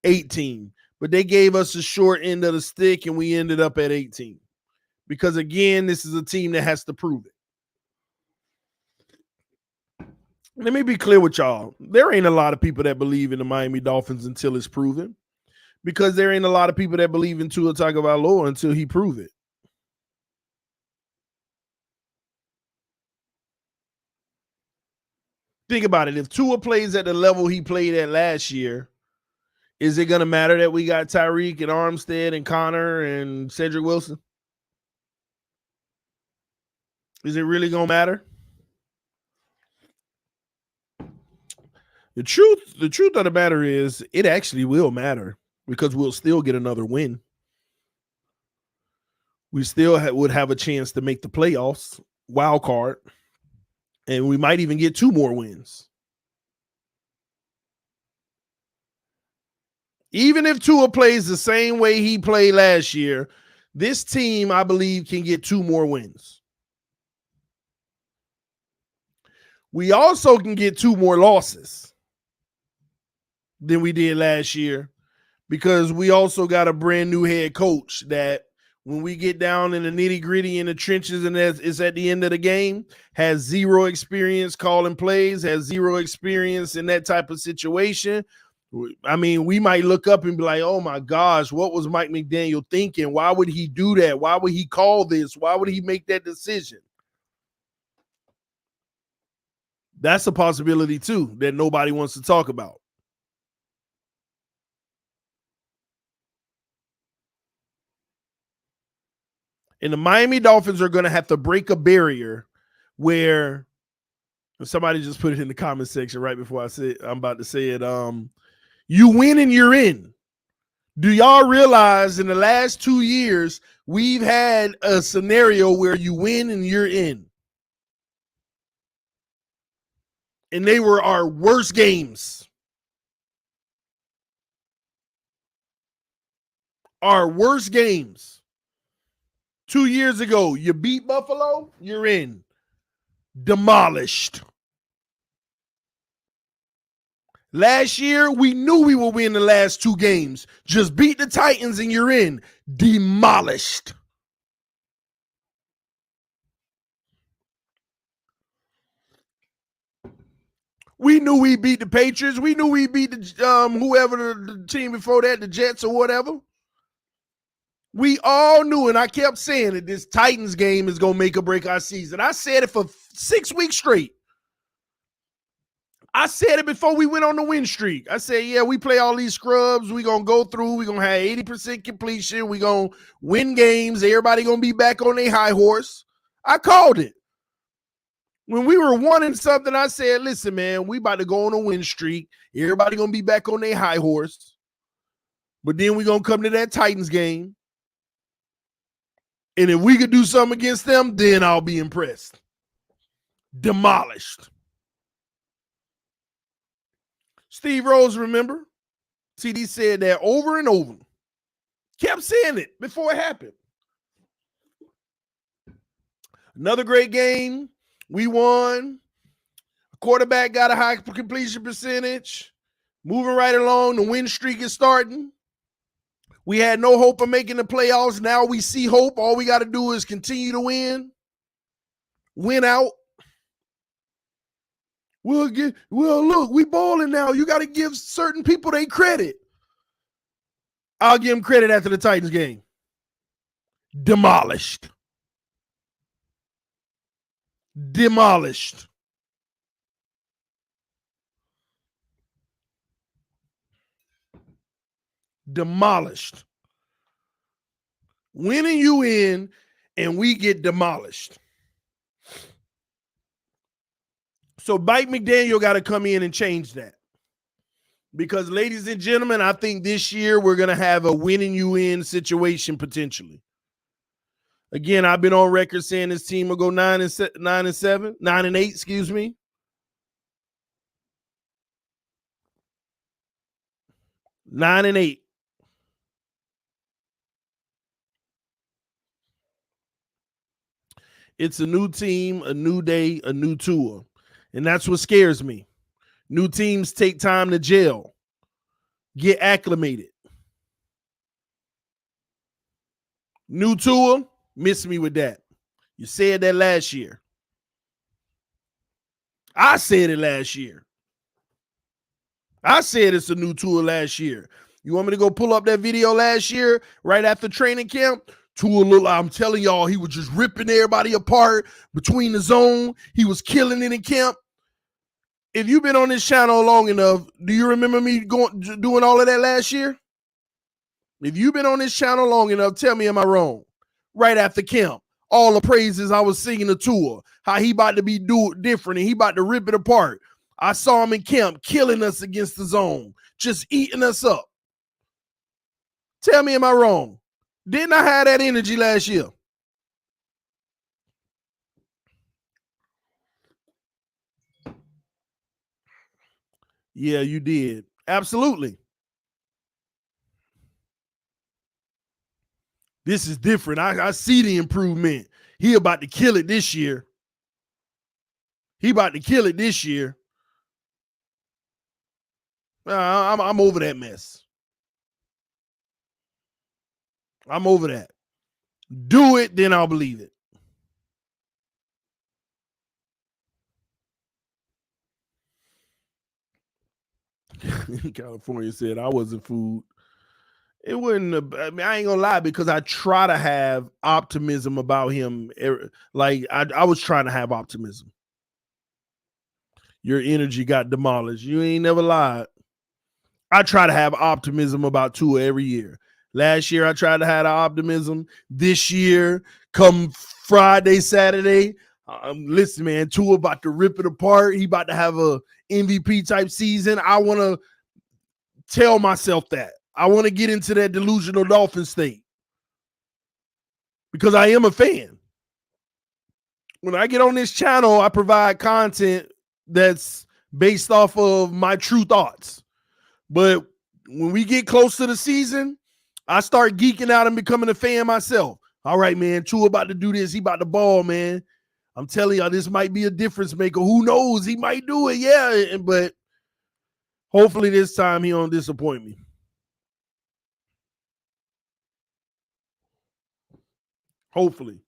18, but they gave us a short end of the stick and we ended up at 18. Because again, this is a team that has to prove it. Let me be clear with y'all. There ain't a lot of people that believe in the Miami Dolphins until it's proven. Because there ain't a lot of people that believe in Tua Tagovailoa until he prove it. Think about it. If Tua plays at the level he played at last year, is it going to matter that we got Tyreek and Armstead and Connor and Cedric Wilson? Is it really going to matter? The truth of the matter is it actually will matter because we'll still get another win. We still would have a chance to make the playoffs, wild card, and we might even get 2 more wins. Even if Tua plays the same way he played last year, this team, I believe, can get 2 more wins. We also can get 2 more losses than we did last year because we also got a brand new head coach that when we get down in the nitty gritty in the trenches and it's at the end of the game, has 0 experience calling plays, has 0 experience in that type of situation. I mean, we might look up and be like, oh my gosh, what was Mike McDaniel thinking? Why would he do that? Why would he call this? Why would he make that decision? That's a possibility too that nobody wants to talk about. And the Miami Dolphins are going to have to break a barrier where somebody just put it in the comment section right before I'm about to say it. You win and you're in. Do y'all realize in the last 2 years, we've had a scenario where you win and you're in? And they were our worst games. Our worst games. 2 years ago, you beat Buffalo, you're in. Demolished. Last year, we knew we would win the last 2 games. Just beat the Titans and you're in. Demolished. We knew we beat the Patriots. We knew we beat the whoever the team before that, the Jets or whatever. We all knew, and I kept saying that this Titans game is going to make or break our season. I said it for 6 weeks straight. I said it before we went on the win streak. I said, yeah, we play all these scrubs. We're going to go through. We're going to have 80% completion. We're going to win games. Everybody going to be back on their high horse. I called it. When we were 1-something, I said, listen, man, we about to go on a win streak. Everybody going to be back on their high horse. But then we're going to come to that Titans game. And if we could do something against them, then I'll be impressed. Demolished. Steve Rose, remember? TD said that over and over. Kept saying it before it happened. Another great game. We won. Quarterback got a high completion percentage. Moving right along. The win streak is starting. We had no hope of making the playoffs. Now we see hope. All we got to do is continue to win. Win out. Well, look, we balling now. You got to give certain people their credit. I'll give them credit after the Titans game. Demolished. Demolished. Demolished. Winning you in, and we get demolished. So Mike McDaniel got to come in and change that. Because, ladies and gentlemen, I think this year we're going to have a winning you in situation potentially. Again, I've been on record saying this team will go 9-8, excuse me. 9-8. It's a new team, a new day, a new tour. And that's what scares me. New teams take time to gel, get acclimated. New tour, miss me with that. You said that last year. I said it last year. I said it's a new tour last year. You want me to go pull up that video last year right after training camp? Tua, I'm telling y'all, he was just ripping everybody apart between the zone. He was killing it in camp. If you've been on this channel long enough, do you remember me doing all of that last year? If you've been on this channel long enough, tell me, am I wrong? Right after camp, all the praises I was singing to Tua, how he about to be different and he about to rip it apart. I saw him in camp killing us against the zone, just eating us up. Tell me, am I wrong? Didn't I have that energy last year? Yeah, you did. Absolutely. This is different. I see the improvement. He about to kill it this year. He about to kill it this year. I'm over that mess. I'm over that. Do it, then I'll believe it. California said I wasn't food. It wouldn't. I mean, I ain't gonna lie, because I try to have optimism about him. Like I was trying to have optimism. Your energy got demolished. You ain't never lied. I try to have optimism about Tua every year. Last year, I tried to have the optimism. This year, come Friday, Saturday, listen, man, Tua about to rip it apart. He about to have a MVP type season. I want to tell myself that. I want to get into that delusional Dolphin state because I am a fan. When I get on this channel, I provide content that's based off of my true thoughts. But when we get close to the season, I start geeking out and becoming a fan myself. All right, man, Tua about to do this. He about to ball, man. I'm telling y'all, this might be a difference maker. Who knows? He might do it, yeah. But hopefully this time he don't disappoint me. Hopefully.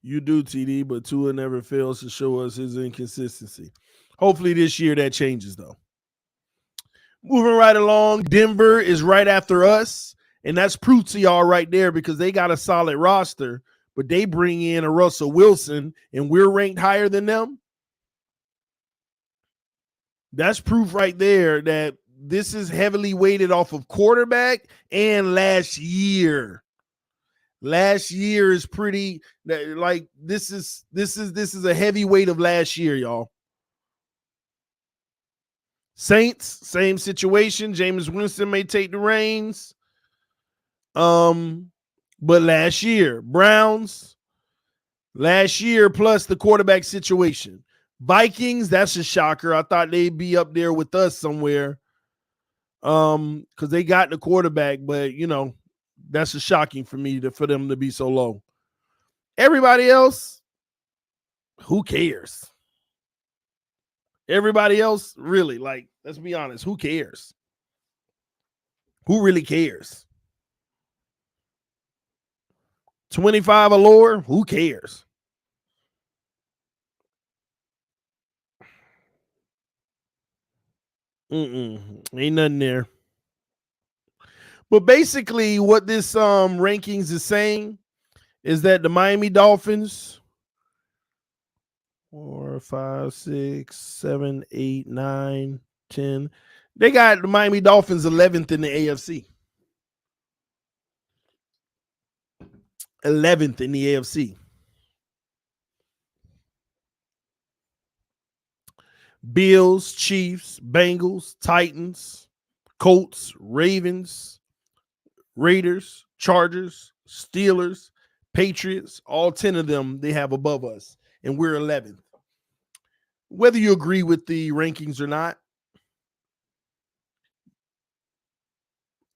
You do, TD, but Tua never fails to show us his inconsistency. Hopefully this year that changes, though. Moving right along, Denver is right after us, and that's proof to y'all right there because they got a solid roster, but they bring in a Russell Wilson, and we're ranked higher than them. That's proof right there that this is heavily weighted off of quarterback and last year. Last year is pretty like this is a heavy weight of last year, y'all. Saints, same situation. Jameis Winston may take the reins. But last year, Browns, last year plus the quarterback situation. Vikings, that's a shocker. I thought they'd be up there with us somewhere. Because they got the quarterback, but you know, that's a shocking for me for them to be so low. Everybody else, who cares? Everybody else, really, like, let's be honest, who cares? Who really cares? 25 or lower, who cares? Ain't nothing there. But basically, what this rankings is saying is that the Miami Dolphins 4, 5, 6, 7, 8, 9, 10. They got the Miami Dolphins 11th in the AFC. 11th in the AFC. Bills, Chiefs, Bengals, Titans, Colts, Ravens, Raiders, Chargers, Steelers, Patriots, all 10 of them they have above us, and we're 11th. Whether you agree with the rankings or not,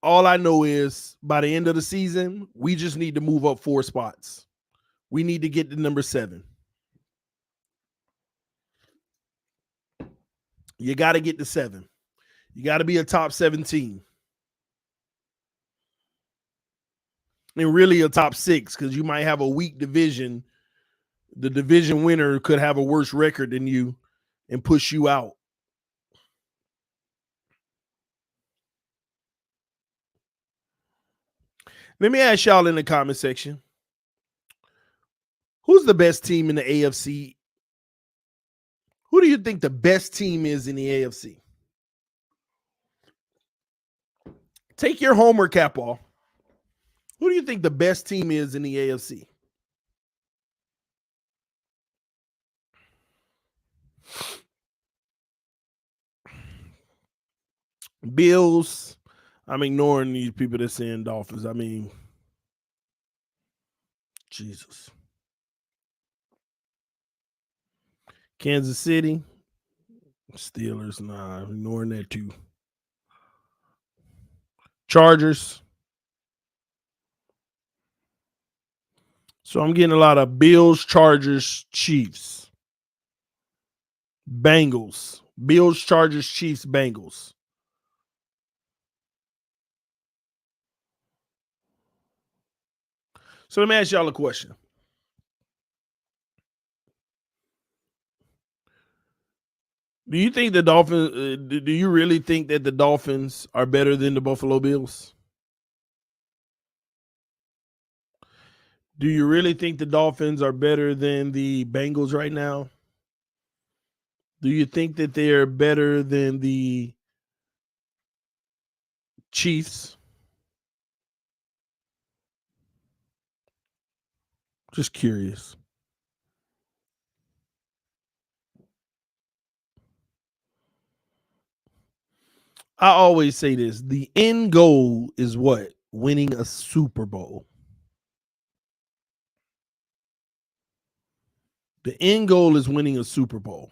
all I know is by the end of the season, we just need to move up 4 spots. We need to get to number 7. You got to get to 7. You got to be a top 17. And really a top 6 because you might have a weak division. The division winner could have a worse record than you and push you out. Let me ask y'all in the comment section. Who's the best team in the AFC? Who do you think the best team is in the AFC? Take your homer cap off. Who do you think the best team is in the AFC? Bills. I'm ignoring these people that saying Dolphins. I mean, Jesus. Kansas City. Steelers. Nah, I'm ignoring that too. Chargers. So I'm getting a lot of Bills, Chargers, Chiefs, Bengals. Bills, Chargers, Chiefs, Bengals. So let me ask y'all a question. Do you think the Dolphins? Do you really think that the Dolphins are better than the Buffalo Bills? Do you really think the Dolphins are better than the Bengals right now? Do you think that they're better than the Chiefs? Just curious. I always say this: the end goal is what? Winning a Super Bowl. The end goal is winning a Super Bowl.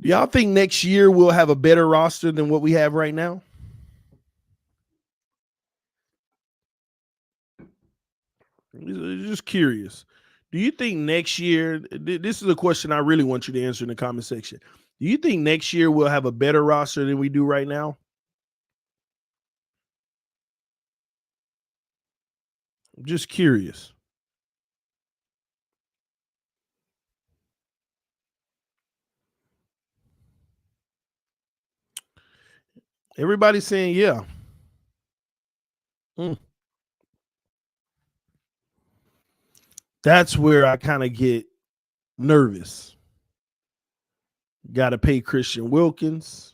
Do y'all think next year we'll have a better roster than what we have right now? Just curious. Do you think next year, this is a question I really want you to answer in the comment section. Do you think next year we'll have a better roster than we do right now? I'm just curious. Everybody's saying, yeah. That's where I kind of get nervous. Got to pay Christian Wilkins.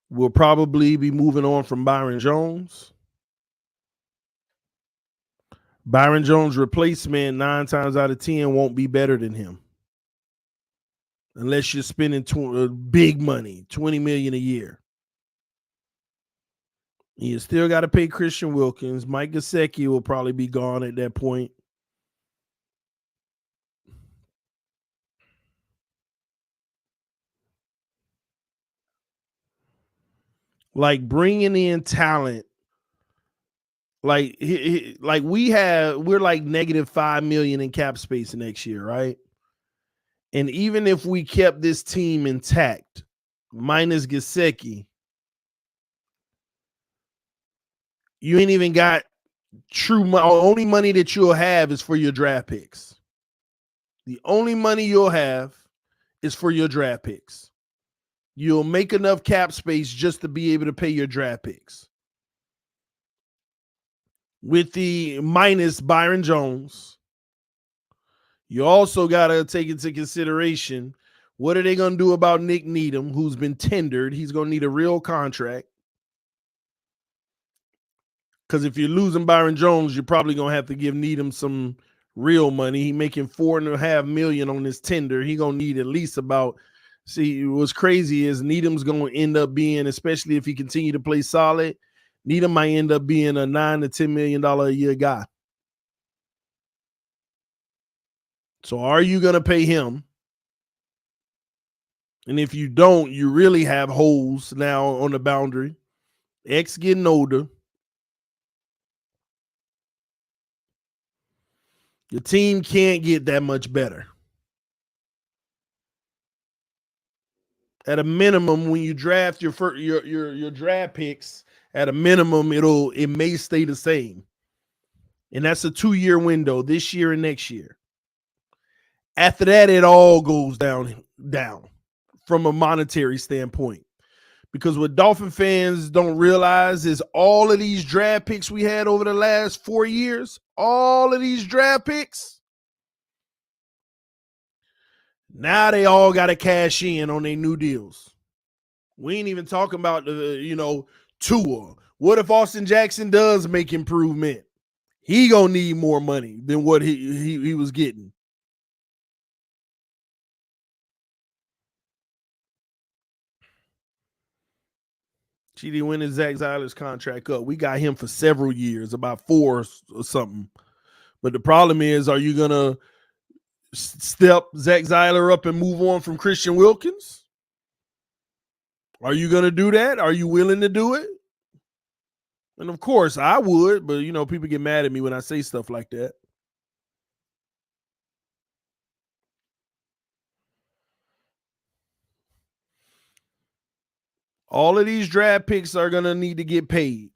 We'll probably be moving on from Byron Jones. Byron Jones' replacement 9 times out of 10 won't be better than him. Unless you're spending big money, $20 million a year. You still got to pay Christian Wilkins. Mike Gesicki will probably be gone at that point. Like bringing in talent, like we're like negative $5 million in cap space next year, right? And even if we kept this team intact, minus Gesicki, you ain't even got true money. Only money that you'll have is for your draft picks. The only money you'll have is for your draft picks. You'll make enough cap space just to be able to pay your draft picks. With the minus Byron Jones, you also got to take into consideration, what are they going to do about Nick Needham, who's been tendered? He's going to need a real contract. Because if you're losing Byron Jones, you're probably going to have to give Needham some real money. He making $4.5 million on this tender. He going to need at least about. See, what's crazy is Needham's going to end up being, especially if he continue to play solid, Needham might end up being a $9 to $10 million a year guy. So are you going to pay him? And if you don't, you really have holes now on the boundary. X getting older. Your team can't get that much better. At a minimum, when you draft your draft picks, at a minimum, it may stay the same. And that's a 2-year window, this year and next year. After that, it all goes down from a monetary standpoint. Because what Dolphin fans don't realize is all of these draft picks we had over the last 4 years, all of these draft picks, now they all got to cash in on their new deals. We ain't even talking about Tua. What if Austin Jackson does make improvement? He gonna need more money than what he was getting. GD, when is Zach Zeiler's contract up? We got him for several years, about 4 or something. But the problem is, are you gonna step Zach Zeiler up and move on from Christian Wilkins? Are you gonna do that? Are you willing to do it? And of course, I would, but people get mad at me when I say stuff like that. All of these draft picks are going to need to get paid.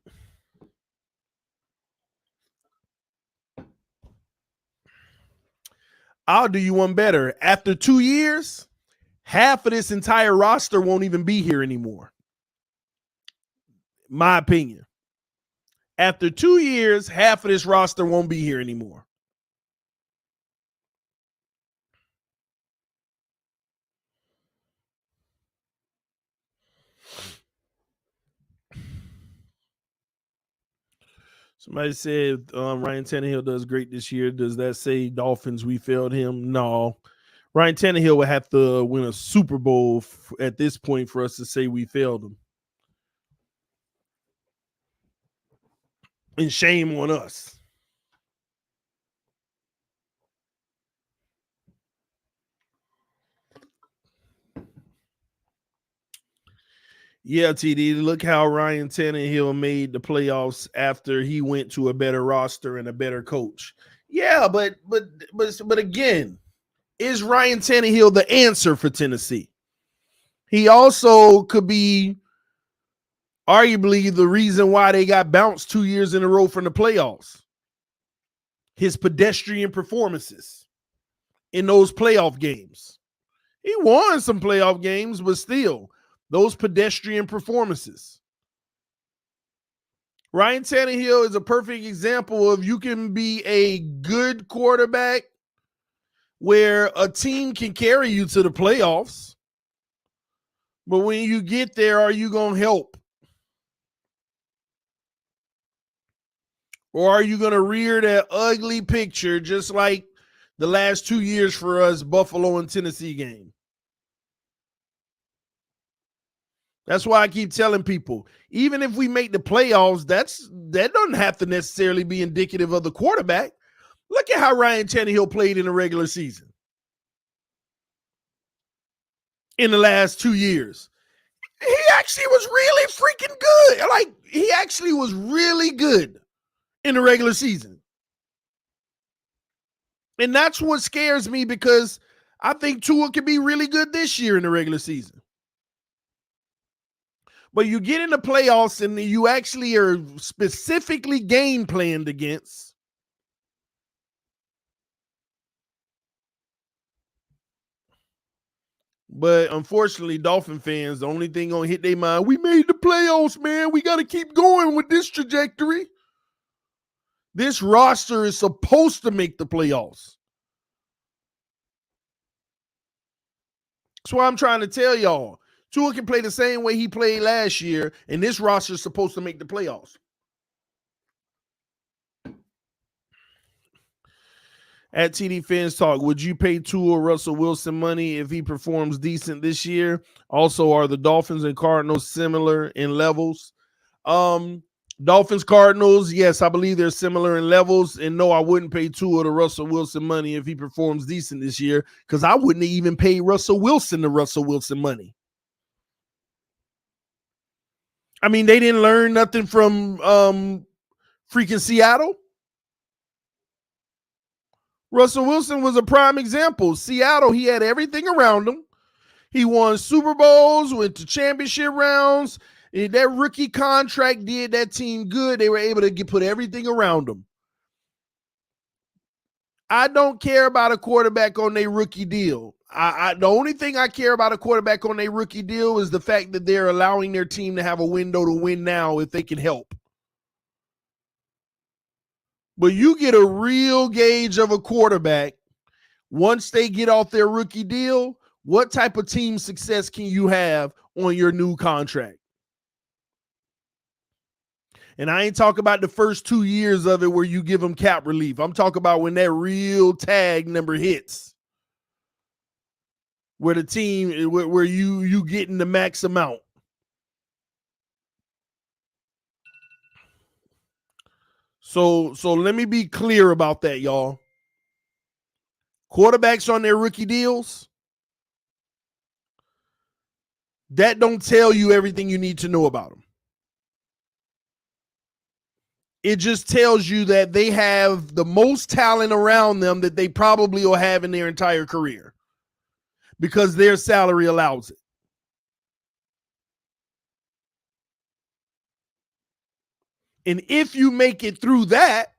I'll do you one better. After 2 years, half of this entire roster won't even be here anymore. My opinion. After 2 years, half of this roster won't be here anymore. Somebody said Ryan Tannehill does great this year. Does that say Dolphins, we failed him? No. Ryan Tannehill would have to win a Super Bowl at this point for us to say we failed him. And shame on us. Yeah, TD, look how Ryan Tannehill made the playoffs after he went to a better roster and a better coach. Yeah, but again, is Ryan Tannehill the answer for Tennessee? He also could be arguably the reason why they got bounced 2 years in a row from the playoffs. His pedestrian performances in those playoff games. He won some playoff games, but still, those pedestrian performances. Ryan Tannehill is a perfect example of you can be a good quarterback where a team can carry you to the playoffs, but when you get there, are you going to help? Or are you going to rear that ugly picture just like the last 2 years for us, Buffalo and Tennessee game? That's why I keep telling people, even if we make the playoffs, that doesn't have to necessarily be indicative of the quarterback. Look at how Ryan Tannehill played in the regular season in the last 2 years. He actually was really freaking good. Like, he actually was really good in the regular season. And that's what scares me, because I think Tua could be really good this year in the regular season. But you get in the playoffs and you actually are specifically game planned against. But unfortunately, Dolphin fans, the only thing gonna hit their mind, we made the playoffs, man. We got to keep going with this trajectory. This roster is supposed to make the playoffs. That's why I'm trying to tell y'all. Tua can play the same way he played last year, and this roster is supposed to make the playoffs. At TDPHINSTALK, would you pay Tua Russell Wilson money if he performs decent this year? Also, are the Dolphins and Cardinals similar in levels? Dolphins, Cardinals, yes, I believe they're similar in levels. And no, I wouldn't pay Tua to Russell Wilson money if he performs decent this year, because I wouldn't even pay Russell Wilson the Russell Wilson money. I mean, they didn't learn nothing from freaking Seattle. Russell Wilson was a prime example. Seattle, he had everything around him. He won Super Bowls, went to championship rounds. That rookie contract did that team good. They were able to put everything around them. I don't care about a quarterback on their rookie deal. The only thing I care about a quarterback on their rookie deal is the fact that they're allowing their team to have a window to win now if they can help. But you get a real gauge of a quarterback once they get off their rookie deal. What type of team success can you have on your new contract? And I ain't talking about the first 2 years of it where you give them cap relief. I'm talking about when that real tag number hits, where the team, where you getting the max amount. So let me be clear about that, y'all. Quarterbacks on their rookie deals, that don't tell you everything you need to know about them. It just tells you that they have the most talent around them that they probably will have in their entire career because their salary allows it. And if you make it through that,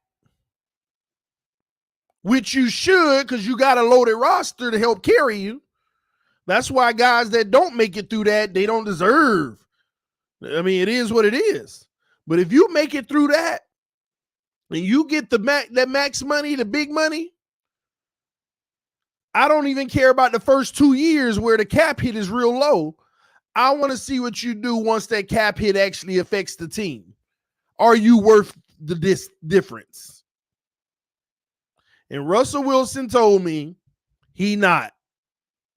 which you should because you got a loaded roster to help carry you, that's why guys that don't make it through that, they don't deserve. I mean, it is what it is. But if you make it through that and you get that max money, the big money, I don't even care about the first 2 years where the cap hit is real low. I want to see what you do once that cap hit actually affects the team. Are you worth this difference? And Russell Wilson told me he not.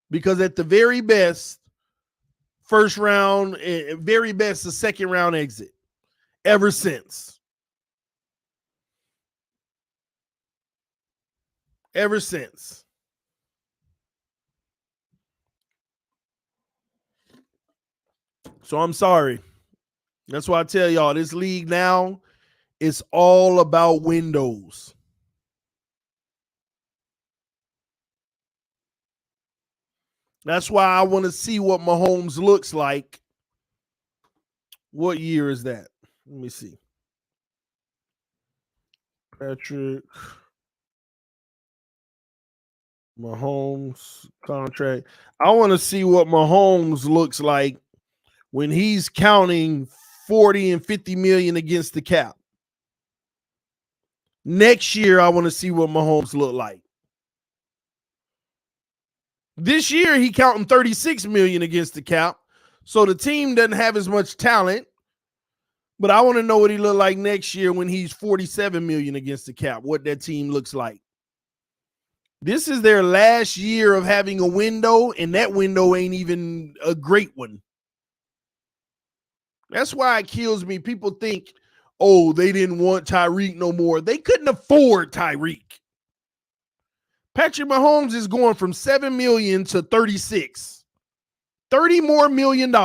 Because at the very best, first round, very best, a second round exit ever since. Ever since. So I'm sorry. That's why I tell y'all, this league now, it's all about windows. That's why I want to see what Mahomes looks like. What year is that? Let me see. Patrick Mahomes contract. I want to see what Mahomes looks like when he's counting 40 and 50 million against the cap. Next year, I want to see what Mahomes look like. This year, he counting 36 million against the cap. So the team doesn't have as much talent. But I want to know what he look like next year when he's 47 million against the cap, what that team looks like. This is their last year of having a window, and that window ain't even a great one. That's why it kills me. People think, oh, they didn't want Tyreek no more. They couldn't afford Tyreek. Patrick Mahomes is going from 7 million to 36. $30 more million.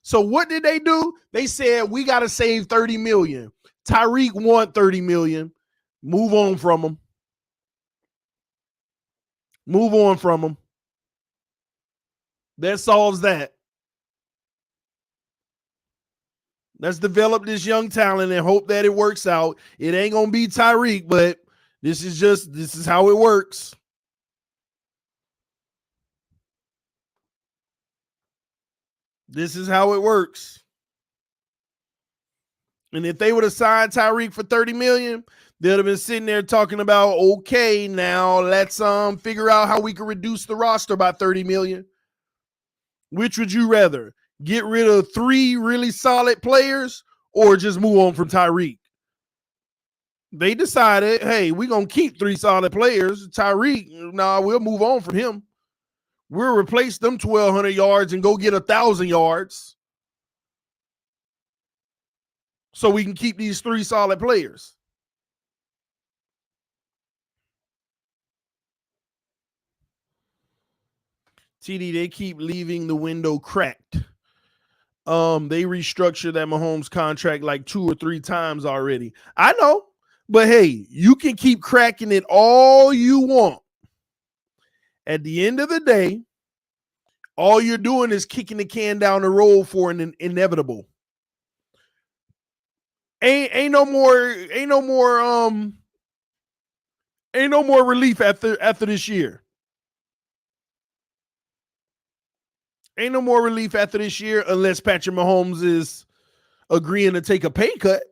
So what did they do? They said, we got to save 30 million. Tyreek want 30 million. Move on from him. Move on from him. That solves that. Let's develop this young talent and hope that it works out. It ain't going to be Tyreek, but this is how it works. This is how it works. And if they would have signed Tyreek for 30 million, they'd have been sitting there talking about, okay, now let's figure out how we can reduce the roster by 30 million. Which would you rather? Get rid of 3 really solid players or just move on from Tyreek? They decided, hey, we're going to keep 3 solid players. Tyreek, we'll move on from him. We'll replace them 1,200 yards and go get 1,000 yards so we can keep these 3 solid players. TD, they keep leaving the window cracked. They restructured that Mahomes contract like 2 or 3 times already. I know, but hey, you can keep cracking it all you want. At the end of the day, all you're doing is kicking the can down the road for an inevitable. Ain't no more relief after this year. Ain't no more relief after this year unless Patrick Mahomes is agreeing to take a pay cut.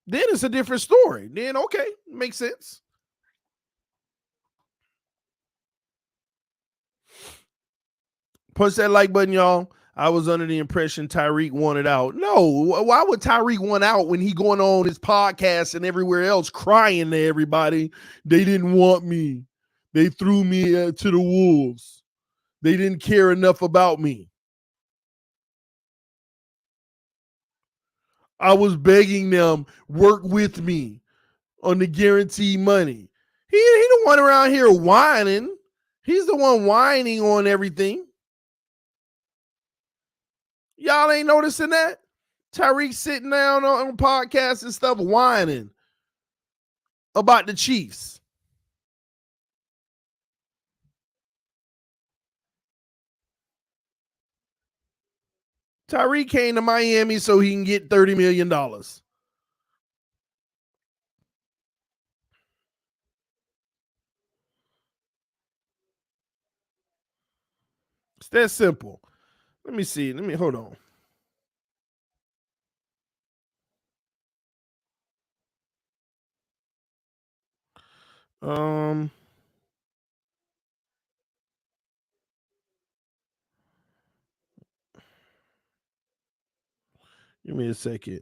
Then it's a different story. Then, okay, makes sense. Punch that like button, y'all. I was under the impression Tyreek wanted out. No, why would Tyreek want out when he going on his podcast and everywhere else crying to everybody? They didn't want me. They threw me to the wolves. They didn't care enough about me. I was begging them, work with me on the guaranteed money. He the one around here whining. He's the one whining on everything. Y'all ain't noticing that? Tyreek sitting down on podcasts and stuff whining about the Chiefs. Tyreek came to Miami so he can get $30 million. It's that simple. Let me see. Hold on. Give me a second.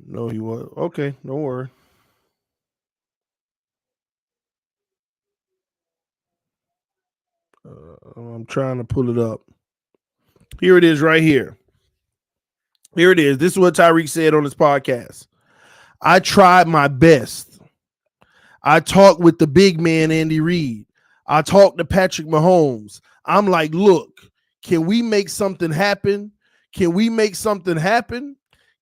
No, he was okay. Don't worry. I'm trying to pull it up. Here it is, right here. Here it is. This is what Tyreek said on his podcast. I tried my best. I talked with the big man, Andy Reid. I talked to Patrick Mahomes. I'm like, look, can we make something happen? Can we make something happen?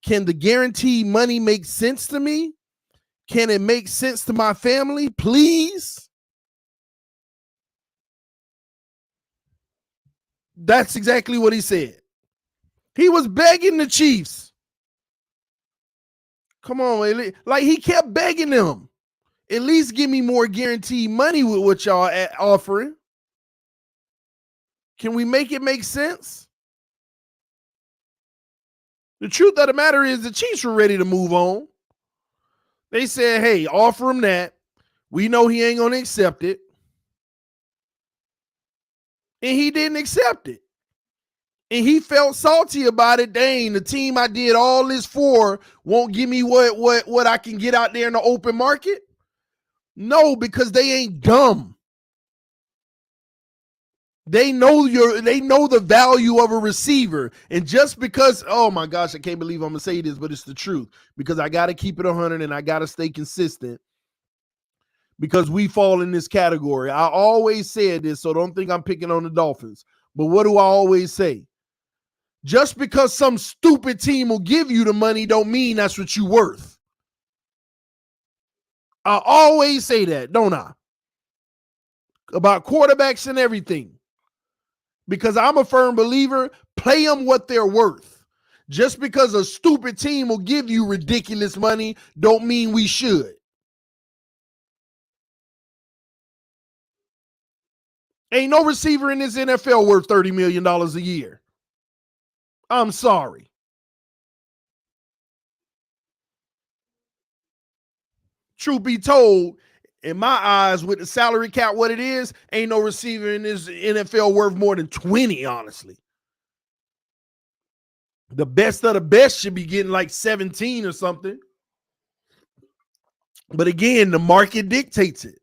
Can the guaranteed money make sense to me? Can it make sense to my family? Please. That's exactly what he said. He was begging the Chiefs. Come on, like he kept begging them. At least give me more guaranteed money with what y'all offering. Can we make it make sense? The truth of the matter is the Chiefs were ready to move on. They said, hey, offer him that. We know he ain't going to accept it. And he didn't accept it. And he felt salty about it. Dang, the team I did all this for won't give me what I can get out there in the open market. No, because they ain't dumb. They know the value of a receiver. And just because, oh my gosh, I can't believe I'm gonna say this, but it's the truth. Because I gotta keep it 100 and I gotta stay consistent. Because we fall in this category. I always said this, so don't think I'm picking on the Dolphins. But what do I always say? Just because some stupid team will give you the money don't mean that's what you're worth. I always say that, don't I? About quarterbacks and everything. Because I'm a firm believer, play them what they're worth. Just because a stupid team will give you ridiculous money don't mean we should. Ain't no receiver in this NFL worth $30 million a year. I'm sorry. Truth be told, in my eyes, with the salary cap, what it is, ain't no receiver in this NFL worth more than 20, honestly. The best of the best should be getting like 17 or something. But again, the market dictates it.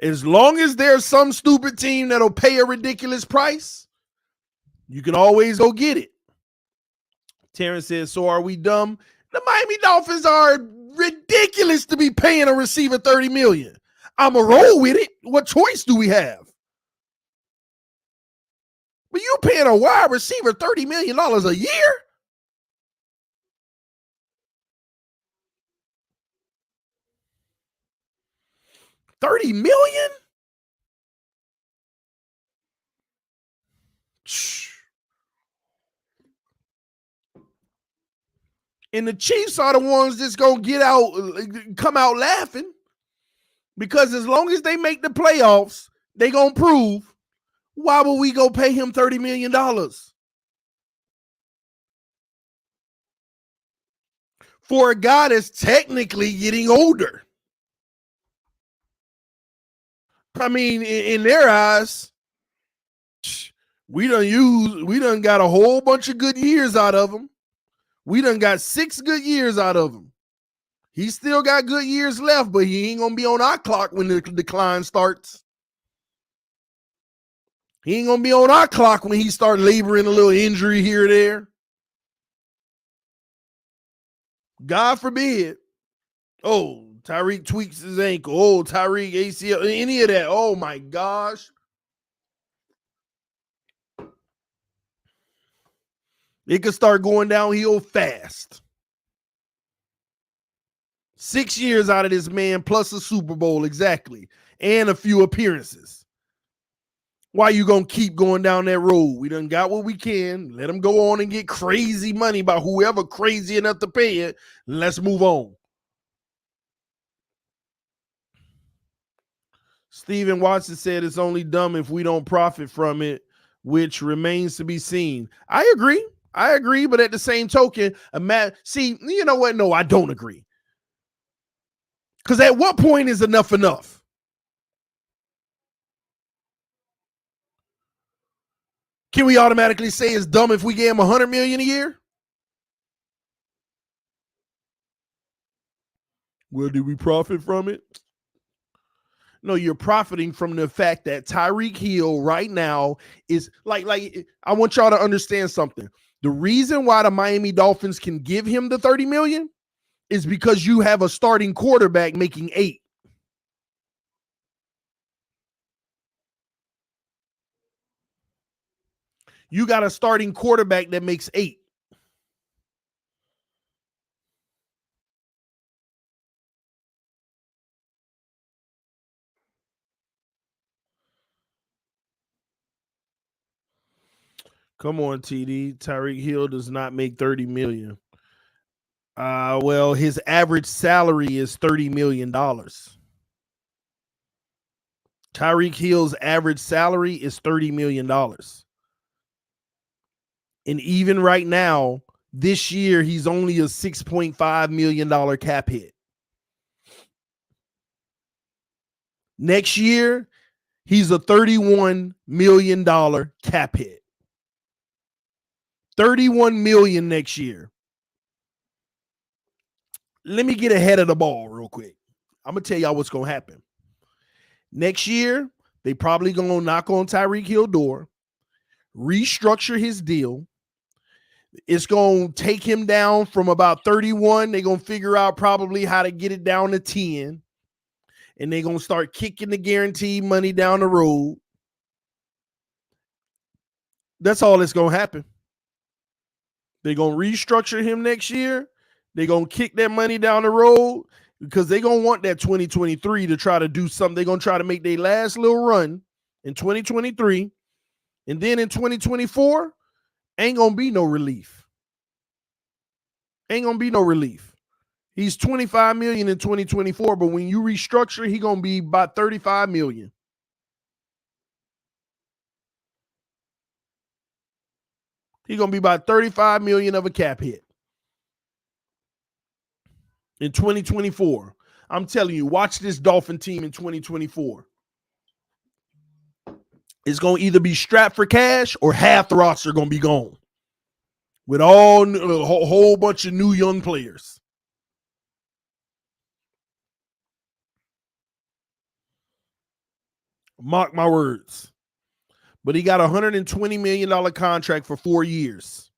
As long as there's some stupid team that'll pay a ridiculous price, you can always go get it. Terrence says, so are we dumb? The Miami Dolphins are ridiculous to be paying a receiver $30 million. I'm a roll with it. What choice do we have? But you paying a wide receiver $30 million a year? $30 million? And the Chiefs are the ones that's going to come out laughing. Because as long as they make the playoffs, they going to prove, why would we go pay him $30 million? For a guy that's technically getting older. I mean, in their eyes, we done got a whole bunch of good years out of him. We done got 6 good years out of him. He still got good years left, but he ain't going to be on our clock when the decline starts. He ain't gonna be on our clock when he start laboring a little injury here or there. God forbid. Oh, Tyreek tweaks his ankle. Oh, Tyreek ACL, any of that. Oh my gosh. It could start going downhill fast. 6 years out of this man, plus a Super Bowl, exactly, and a few appearances. Why you gonna keep going down that road? We done got what we can. Let him go on and get crazy money by whoever crazy enough to pay it. Let's move on. Stephen Watson said it's only dumb if we don't profit from it, which remains to be seen. I agree, but at the same token, see, you know what? No, I don't agree. Because at what point is enough enough? Can we automatically say it's dumb if we gave him $100 million a year? Well, did we profit from it? No, you're profiting from the fact that Tyreek Hill right now is like I want y'all to understand something. The reason why the Miami Dolphins can give him the $30 million is because you have a starting quarterback making $8 million. You got a starting quarterback that makes $8 million. Come on, TD. Tyreek Hill does not make $30 million. Well, his average salary is $30 million. Tyreek Hill's average salary is $30 million. And even right now, this year, he's only a $6.5 million cap hit. Next year, he's a $31 million cap hit. $31 million next year. Let me get ahead of the ball real quick. I'm going to tell y'all what's going to happen. Next year, they probably going to knock on Tyreek Hill's door, restructure his deal. It's going to take him down from about 31. They're going to figure out probably how to get it down to 10. And they're going to start kicking the guaranteed money down the road. That's all that's going to happen. They're going to restructure him next year. They're going to kick that money down the road because they're going to want that 2023 to try to do something. They're going to try to make their last little run in 2023. And then in 2024, ain't going to be no relief. Ain't going to be no relief. He's $25 million in 2024, but when you restructure, he's going to be about $35 million. He's going to be about $35 million of a cap hit in 2024. I'm telling you, watch this Dolphin team in 2024. It's going to either be strapped for cash or half the roster going to be gone with a whole bunch of new young players. Mark my words. But he got a $120 million contract for 4 years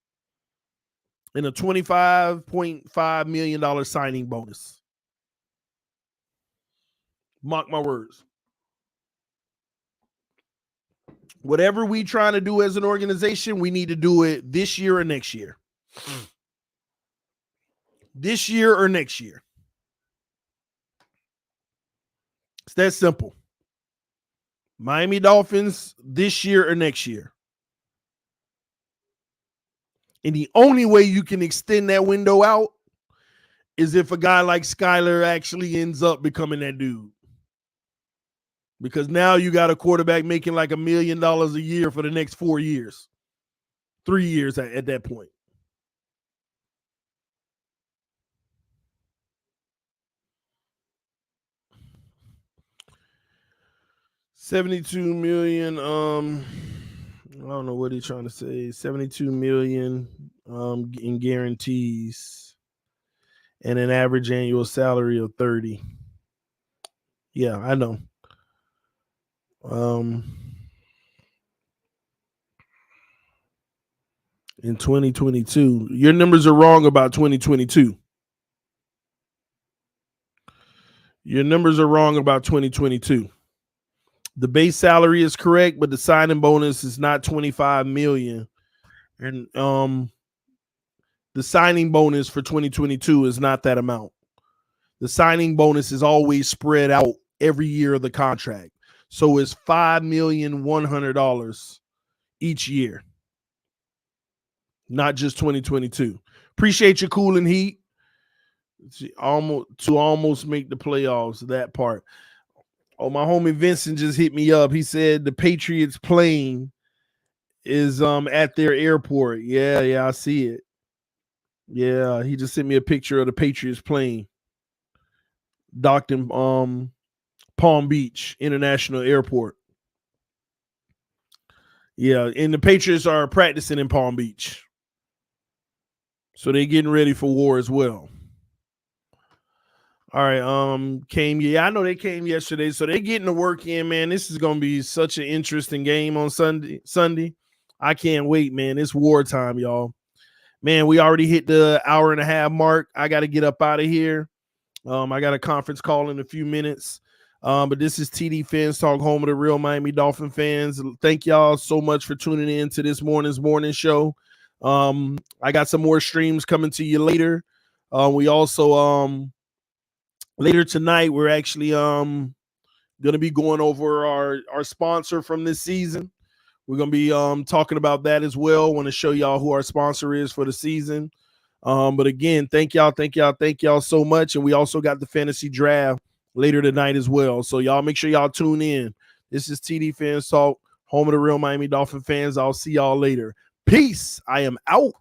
and a $25.5 million signing bonus. Mark my words. Whatever we trying to do as an organization, we need to do it this year or next year. This year or next year. It's that simple. Miami Dolphins this year or next year. And the only way you can extend that window out is if a guy like Skyler actually ends up becoming that dude. Because now you got a quarterback making like $1 million a year for the next 4 years. 3 years at that point. $72 million. I don't know what he's trying to say. $72 million in guarantees and an average annual salary of 30. Yeah, I know. in 2022. Your numbers are wrong about 2022. Your numbers are wrong about 2022. The base salary is correct, but the signing bonus is not 25 million. And the signing bonus for 2022 is not that amount. The signing bonus is always spread out every year of the contract. So it's $5,100,000 each year, not just 2022. Appreciate your cooling heat. Almost make the playoffs, that part. Oh, my homie Vincent just hit me up. He said the Patriots plane is at their airport. Yeah, I see it. Yeah, he just sent me a picture of the Patriots plane docked in Palm Beach International Airport. Yeah, and the Patriots are practicing in Palm Beach. So they're getting ready for war as well. All right, I know they came yesterday, so they're getting the work in, man. This is gonna be such an interesting game on Sunday. I can't wait, man. It's wartime, y'all. Man, we already hit the hour and a half mark. I got to get up out of here. I got a conference call in a few minutes. But this is TDPHINSTALK, home of the real Miami Dolphin fans. Thank y'all so much for tuning in to this morning show. I got some more streams coming to you later. We also later tonight, we're actually going to be going over our sponsor from this season. We're going to be talking about that as well. Want to show y'all who our sponsor is for the season. But again, thank y'all so much. And we also got the fantasy draft later tonight as well. So y'all make sure y'all tune in. This is TDPHINSTALK, home of the real Miami Dolphin fans. I'll see y'all later. Peace. I am out.